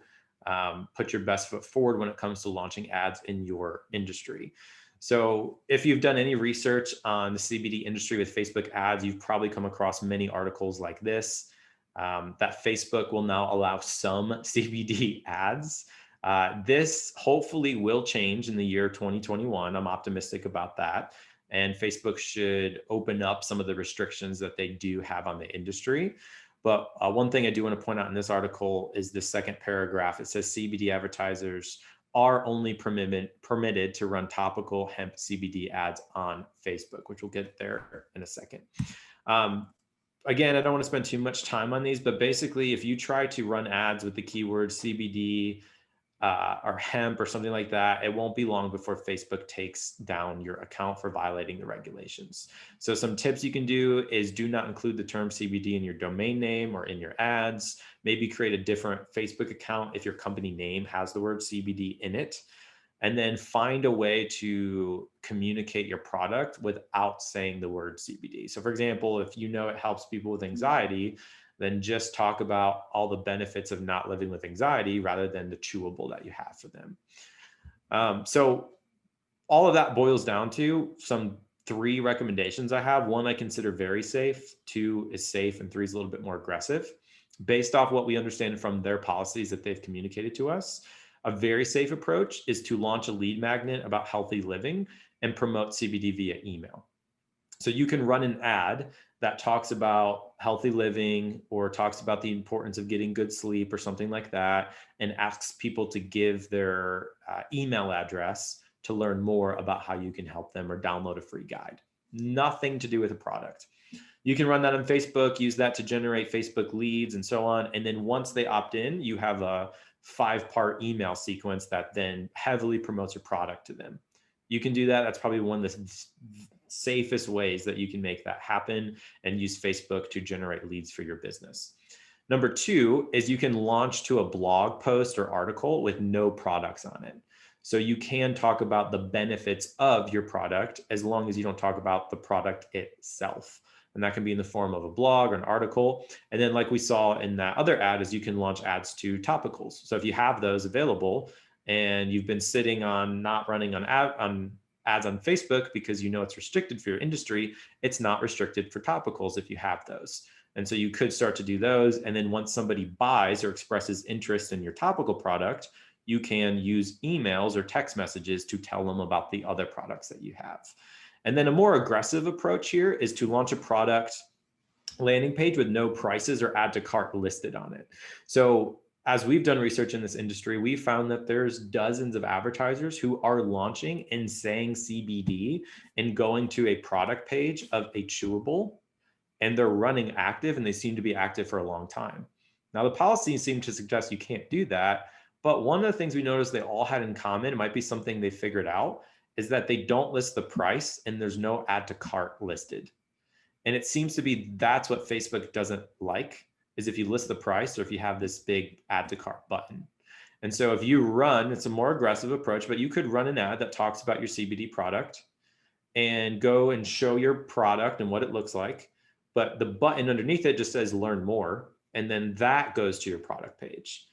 put your best foot forward when it comes to launching ads in your industry. So if you've done any research on the CBD industry with Facebook ads, you've probably come across many articles like this, that Facebook will now allow some CBD ads. This hopefully will change in the year 2021. I'm optimistic about that. And Facebook should open up some of the restrictions that they do have on the industry. But one thing I do want to point out in this article is the second paragraph. It says CBD advertisers are only permitted to run topical hemp CBD ads on Facebook, which we'll get there in a second. Again, I don't want to spend too much time on these, but basically, if you try to run ads with the keyword CBD or hemp or something like that, it won't be long before Facebook takes down your account for violating the regulations. So some tips you can do is do not include the term CBD in your domain name or in your ads. Maybe create a different Facebook account if your company name has the word CBD in it. And then find a way to communicate your product without saying the word CBD. So for example, if you know it helps people with anxiety, then just talk about all the benefits of not living with anxiety rather than the chewable that you have for them. So all of that boils down to some 3 recommendations I have. 1, I consider very safe. 2 is safe, and 3 is a little bit more aggressive. Based off what we understand from their policies that they've communicated to us, a very safe approach is to launch a lead magnet about healthy living and promote CBD via email. So you can run an ad that talks about healthy living or talks about the importance of getting good sleep or something like that, and asks people to give their email address to learn more about how you can help them or download a free guide. Nothing to do with a product. You can run that on Facebook, use that to generate Facebook leads and so on. And then once they opt in, you have a 5-part email sequence that then heavily promotes your product to them. You can do that. That's probably one of the safest ways that you can make that happen and use Facebook to generate leads for your business. Number 2 is you can launch to a blog post or article with no products on it. So you can talk about the benefits of your product as long as you don't talk about the product itself. And that can be in the form of a blog or an article. And then like we saw in that other ad is you can launch ads to topicals. So if you have those available and you've been sitting on not running on ads on Facebook because you know it's restricted for your industry, it's not restricted for topicals if you have those. And so you could start to do those. And then once somebody buys or expresses interest in your topical product, you can use emails or text messages to tell them about the other products that you have. And then a more aggressive approach here is to launch a product landing page with no prices or add to cart listed on it. So as we've done research in this industry, we found that there's dozens of advertisers who are launching and saying CBD and going to a product page of a chewable, and they're running active, and they seem to be active for a long time. Now, the policy seemed to suggest you can't do that, but one of the things we noticed they all had in common, it might be something they figured out, is that they don't list the price and there's no add to cart listed. And it seems to be that's what Facebook doesn't like, is if you list the price or if you have this big add to cart button. And so if you run, it's a more aggressive approach, but you could run an ad that talks about your CBD product and go and show your product and what it looks like. But the button underneath it just says learn more. And then that goes to your product page.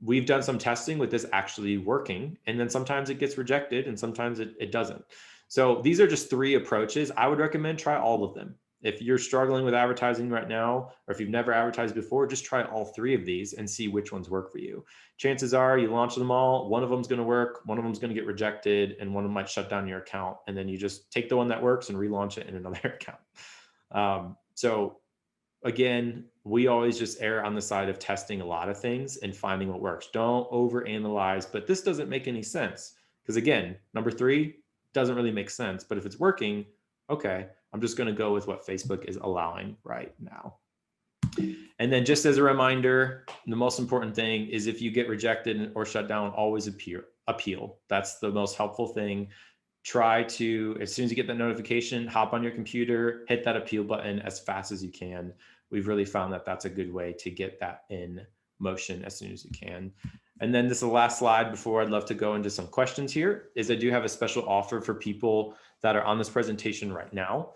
We've done some testing with this actually working, and then sometimes it gets rejected and sometimes it doesn't. So these are just 3 approaches. I would recommend try all of them. If you're struggling with advertising right now, or if you've never advertised before, just try all 3 of these and see which ones work for you. Chances are you launch them all, one of them is going to work, one of them is going to get rejected, and one of them might shut down your account. And then you just take the one that works and relaunch it in another account. So again, we always just err on the side of testing a lot of things and finding what works. Don't overanalyze, but this doesn't make any sense. Because again, number 3 doesn't really make sense, but if it's working, okay, I'm just going to go with what Facebook is allowing right now. And then just as a reminder, the most important thing is if you get rejected or shut down, always appeal. That's the most helpful thing. Try to, as soon as you get that notification, hop on your computer, hit that appeal button as fast as you can. We've really found that that's a good way to get that in motion as soon as you can. And then this is the last slide before I'd love to go into some questions here, is I do have a special offer for people that are on this presentation right now.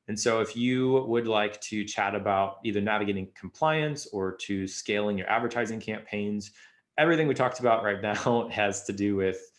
And so if you would like to chat about either navigating compliance or to scaling your advertising campaigns, everything we talked about right now has to do with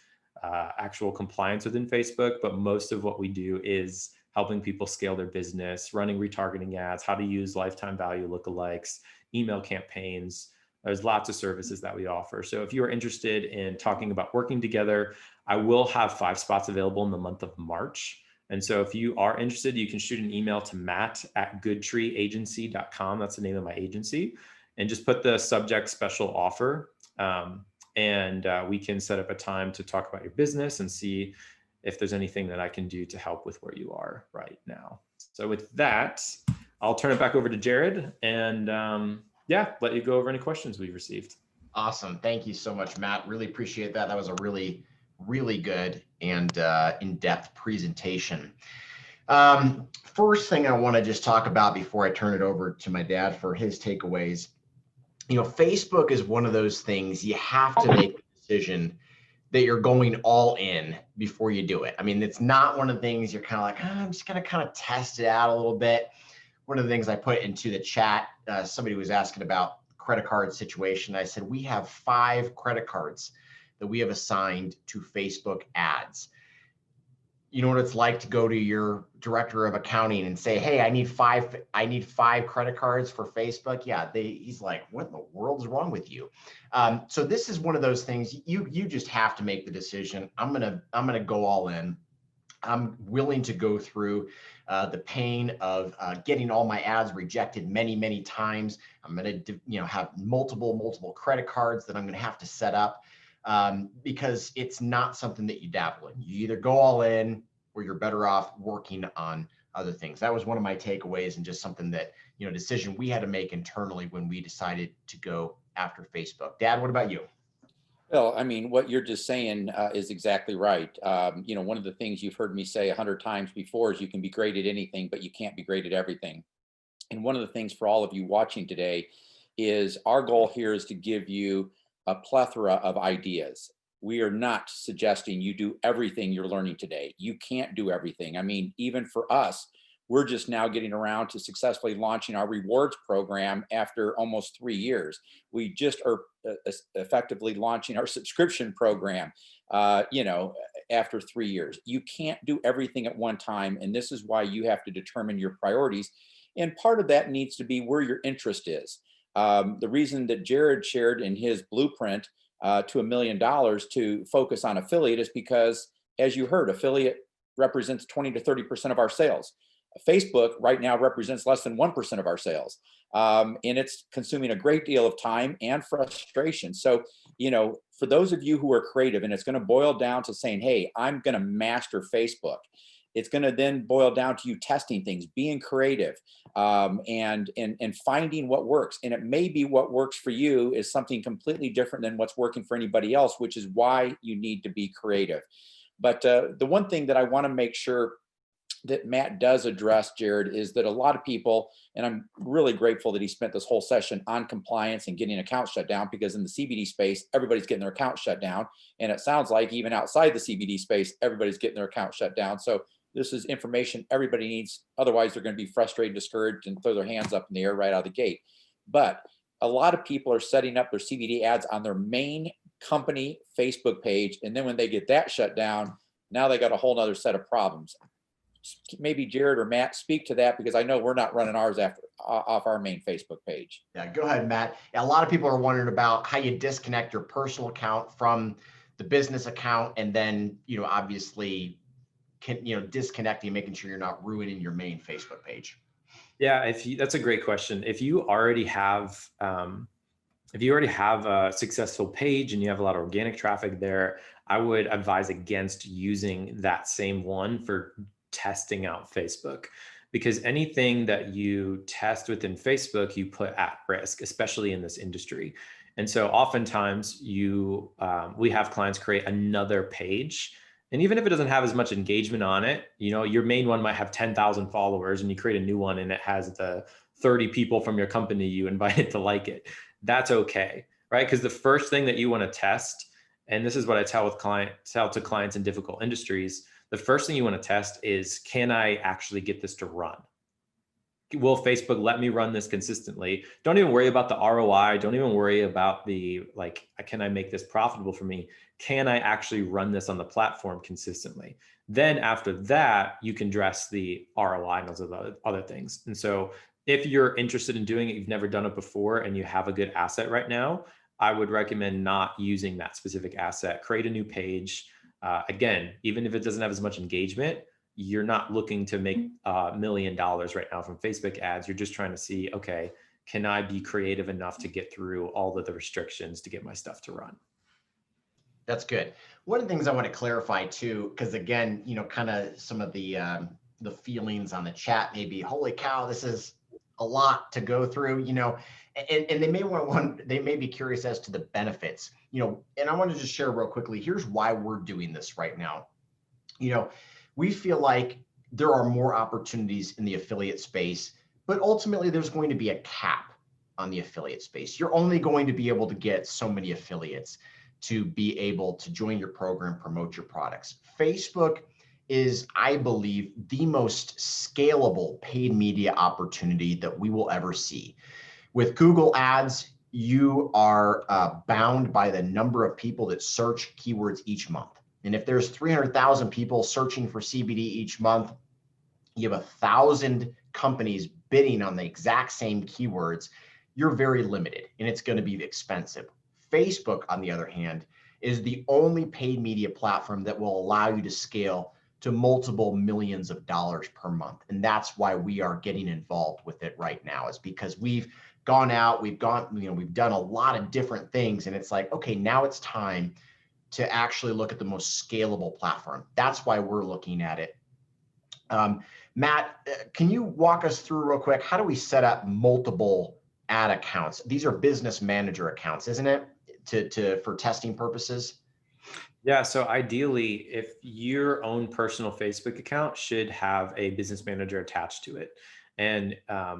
actual compliance within Facebook, but most of what we do is helping people scale their business, running retargeting ads, how to use lifetime value lookalikes, email campaigns. There's lots of services that we offer. So if you are interested in talking about working together, I will have 5 spots available in the month of March. And so if you are interested, you can shoot an email to matt@goodtreeagency.com. That's the name of my agency. And just put the subject special offer. And we can set up a time to talk about your business and see if there's anything that I can do to help with where you are right now. So with that, I'll turn it back over to Jared and yeah, let you go over any questions we've received. Awesome. Thank you so much, Matt. Really appreciate that. That was a really, really good and in-depth presentation. First thing I want to just talk about before I turn it over to my dad for his takeaways. Facebook is one of those things you have to make a decision that you're going all in before you do it. I mean, it's not one of the things you're kind of like, I'm just going to kind of test it out a little bit. One of the things I put into the chat, somebody was asking about credit card situation. I said, we have 5 credit cards that we have assigned to Facebook ads. You know what it's like to go to your director of accounting and say, hey, I need five credit cards for Facebook. Yeah, he's like, what in the world is wrong with you? So this is one of those things you just have to make the decision. I'm gonna go all in. I'm willing to go through the pain of getting all my ads rejected many, many times. I'm going to, have multiple credit cards that I'm going to have to set up because it's not something that you dabble in. You either go all in or you're better off working on other things. That was one of my takeaways and just something that, decision we had to make internally when we decided to go after Facebook. Dad, what about you? Well, I mean, what you're just saying is exactly right. One of the things you've heard me say 100 times before is you can be great at anything, but you can't be great at everything. And one of the things for all of you watching today is our goal here is to give you a plethora of ideas. We are not suggesting you do everything you're learning today. You can't do everything. I mean, even for us, we're just now getting around to successfully launching our rewards program after almost 3 years. We just are effectively launching our subscription program, after 3 years. You can't do everything at one time. And this is why you have to determine your priorities. And part of that needs to be where your interest is. The reason that Jared shared in his blueprint to $1 million to focus on affiliate is because, as you heard, affiliate represents 20 to 30% of our sales. Facebook right now represents less than 1% of our sales. And it's consuming a great deal of time and frustration. So, for those of you who are creative, and it's going to boil down to saying, hey, I'm going to master Facebook. It's going to then boil down to you testing things, being creative, and finding what works. And it may be what works for you is something completely different than what's working for anybody else, which is why you need to be creative. But the one thing that I want to make sure that Matt does address, Jared, is that a lot of people, and I'm really grateful that he spent this whole session on compliance and getting accounts shut down, because in the CBD space, everybody's getting their account shut down. And it sounds like even outside the CBD space, everybody's getting their account shut down. So this is information everybody needs. Otherwise, they're going to be frustrated, discouraged, and throw their hands up in the air right out of the gate. But a lot of people are setting up their CBD ads on their main company Facebook page. And then when they get that shut down, now they got a whole nother set of problems. Maybe Jared or Matt speak to that, because I know we're not running ours off our main Facebook page. Yeah, go ahead, Matt. A lot of people are wondering about how you disconnect your personal account from the business account, and then, obviously, disconnecting, making sure you're not ruining your main Facebook page. Yeah, that's a great question. If you already have a successful page and you have a lot of organic traffic there, I would advise against using that same one for testing out Facebook, because anything that you test within Facebook, you put at risk, especially in this industry. And so oftentimes we have clients create another page, and even if it doesn't have as much engagement on it, your main one might have 10,000 followers, and you create a new one and it has the 30 people from your company you invited to like it. That's okay, right? Because the first thing that you want to test, and this is what I tell to clients in difficult industries, the first thing you want to test is, can I actually get this to run? Will Facebook let me run this consistently? Don't even worry about the ROI. Don't even worry about can I make this profitable for me? Can I actually run this on the platform consistently? Then after that, you can address the ROI and those other things. And so if you're interested in doing it, you've never done it before, and you have a good asset right now, I would recommend not using that specific asset. Create a new page. Again, even if it doesn't have as much engagement, you're not looking to make $1 million right now from Facebook ads. You're just trying to see, okay, can I be creative enough to get through all of the restrictions to get my stuff to run? That's good. One of the things I want to clarify too, because again, kind of some of the feelings on the chat may be, holy cow, this is a lot to go through, and they may be curious as to the benefits, and I want to just share real quickly, here's why we're doing this right now. We feel like there are more opportunities in the affiliate space, but ultimately there's going to be a cap on the affiliate space. You're only going to be able to get so many affiliates to be able to join your program, promote your products. Facebook is, I believe, the most scalable paid media opportunity that we will ever see. With Google Ads, you are bound by the number of people that search keywords each month. And if there's 300,000 people searching for CBD each month, you have 1,000 companies bidding on the exact same keywords, you're very limited and it's going to be expensive. Facebook, on the other hand, is the only paid media platform that will allow you to scale to multiple millions of dollars per month. And that's why we are getting involved with it right now, is because we've gone out, we've done a lot of different things. And it's like, okay, now it's time to actually look at the most scalable platform. That's why we're looking at it. Matt, can you walk us through real quick, how do we set up multiple ad accounts? These are business manager accounts, isn't it? For testing purposes? Yeah, so ideally, if your own personal Facebook account should have a business manager attached to it. And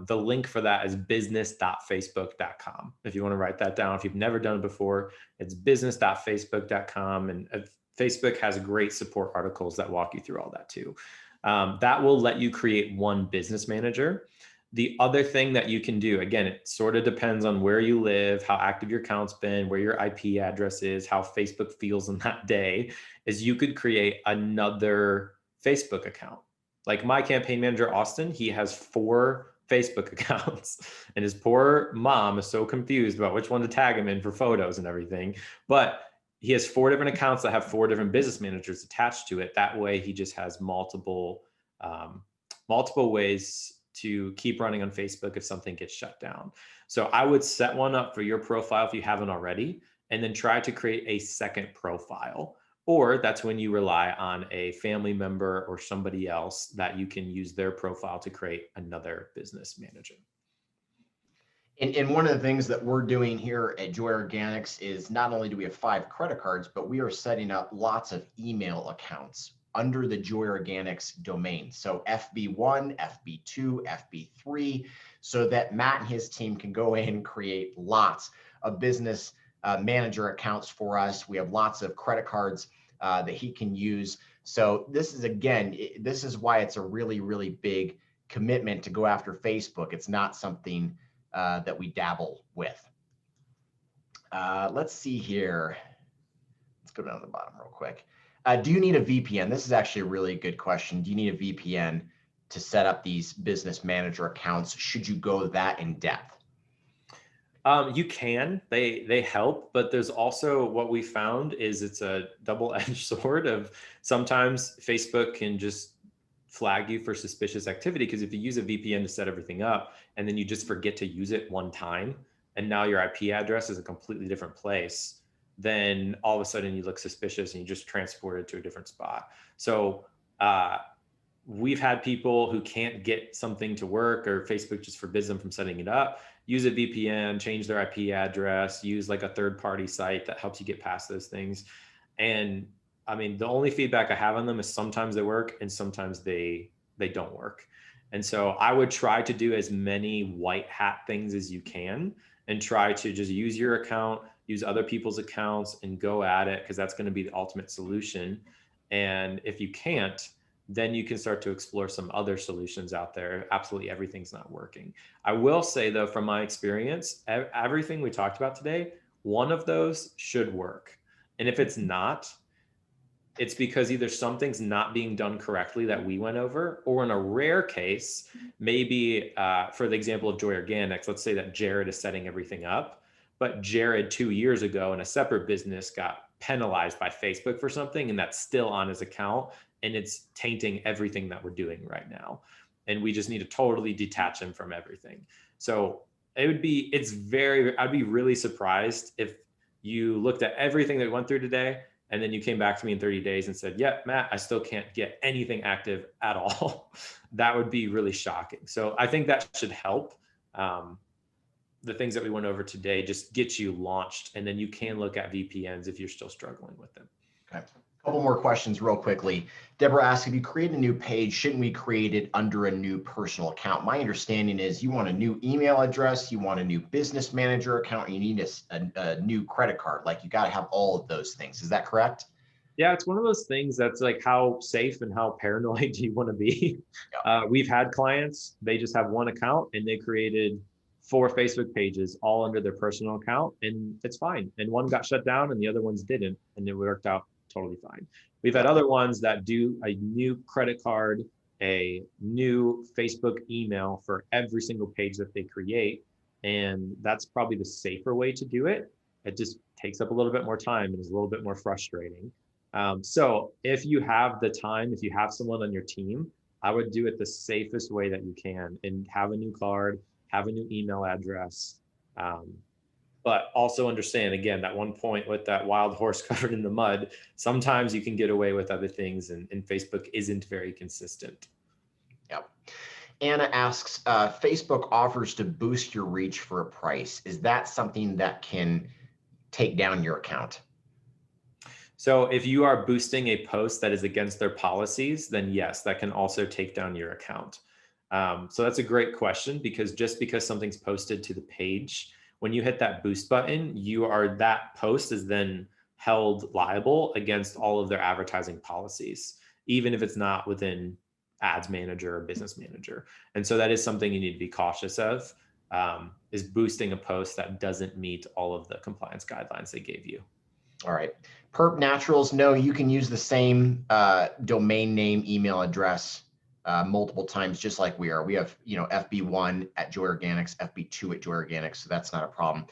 the link for that is business.facebook.com. If you want to write that down, if you've never done it before, it's business.facebook.com. And Facebook has great support articles that walk you through all that too. That will let you create one business manager. The other thing that you can do, again, it sort of depends on where you live, how active your account's been, where your IP address is, how Facebook feels on that day, is you could create another Facebook account. Like my campaign manager, Austin, he has 4 Facebook accounts and his poor mom is so confused about which one to tag him in for photos and everything. But he has 4 different accounts that have 4 different business managers attached to it. That way he just has multiple ways to keep running on Facebook if something gets shut down. So I would set one up for your profile if you haven't already, and then try to create a second profile. Or that's when you rely on a family member or somebody else that you can use their profile to create another business manager. And one of the things that we're doing here at Joy Organics is not only do we have 5 credit cards, but we are setting up lots of email accounts under the Joy Organics domain. So FB1, FB2, FB3, so that Matt and his team can go in and create lots of business manager accounts for us. We have lots of credit cards that he can use. So this is why it's a really, really big commitment to go after Facebook. It's not something that we dabble with. Let's see here. Let's go down to the bottom real quick. Do you need a VPN? This is actually a really good question. Do you need a VPN to set up these business manager accounts? Should you go that in depth? You can, they help, but there's also what we found is it's a double-edged sword of sometimes Facebook can just flag you for suspicious activity, because if you use a VPN to set everything up and then you just forget to use it one time and now your IP address is a completely different place, then all of a sudden you look suspicious and you just transport it to a different spot. So we've had people who can't get something to work, or Facebook just forbids them from setting it up, use a VPN, change their IP address, use like a third-party site that helps you get past those things. And I mean, the only feedback I have on them is sometimes they work and sometimes they don't work. And so I would try to do as many white hat things as you can and try to just use your account, use other people's accounts and go at it, because that's going to be the ultimate solution. And if you can't, then you can start to explore some other solutions out there. Absolutely everything's not working. I will say though, from my experience, everything we talked about today, one of those should work. And if it's not, it's because either something's not being done correctly that we went over, or in a rare case, maybe for the example of Joy Organics, let's say that Jared is setting everything up, but Jared 2 years ago in a separate business got penalized by Facebook for something, and that's still on his account, and it's tainting everything that we're doing right now. And we just need to totally detach him from everything. So I'd be really surprised if you looked at everything that we went through today, and then you came back to me in 30 days and said, yeah, Matt, I still can't get anything active at all. That would be really shocking. So I think that should help. The things that we went over today just get you launched, and then you can look at VPNs if you're still struggling with them. Okay. A couple more questions real quickly. Deborah asks, if you create a new page, shouldn't we create it under a new personal account? My understanding is you want a new email address, you want a new business manager account, you need a new credit card. Like, you got to have all of those things. Is that correct? Yeah, it's one of those things that's like, how safe and how paranoid do you want to be? Yeah. We've had clients, they just have one account and they created 4 Facebook pages all under their personal account, and it's fine. And one got shut down and the other ones didn't, and it worked out totally fine. We've had other ones that do a new credit card, a new Facebook email for every single page that they create. And that's probably the safer way to do it. It just takes up a little bit more time and is a little bit more frustrating. So if you have the time, if you have someone on your team, I would do it the safest way that you can and have a new card, have a new email address. But also understand, again, that one point with that wild horse covered in the mud, sometimes you can get away with other things, and Facebook isn't very consistent. Yep. Anna asks, Facebook offers to boost your reach for a price. Is that something that can take down your account? So if you are boosting a post that is against their policies, then yes, that can also take down your account. So that's a great question, because just because something's posted to the page, when you hit that boost button, that post is then held liable against all of their advertising policies, even if it's not within Ads Manager or Business Manager. And so that is something you need to be cautious of, is boosting a post that doesn't meet all of the compliance guidelines they gave you. All right. Perp Naturals, no, you can use the same domain name, email address multiple times, just like we are. We have, FB1 at Joy Organics, FB2 at Joy Organics, so that's not a problem.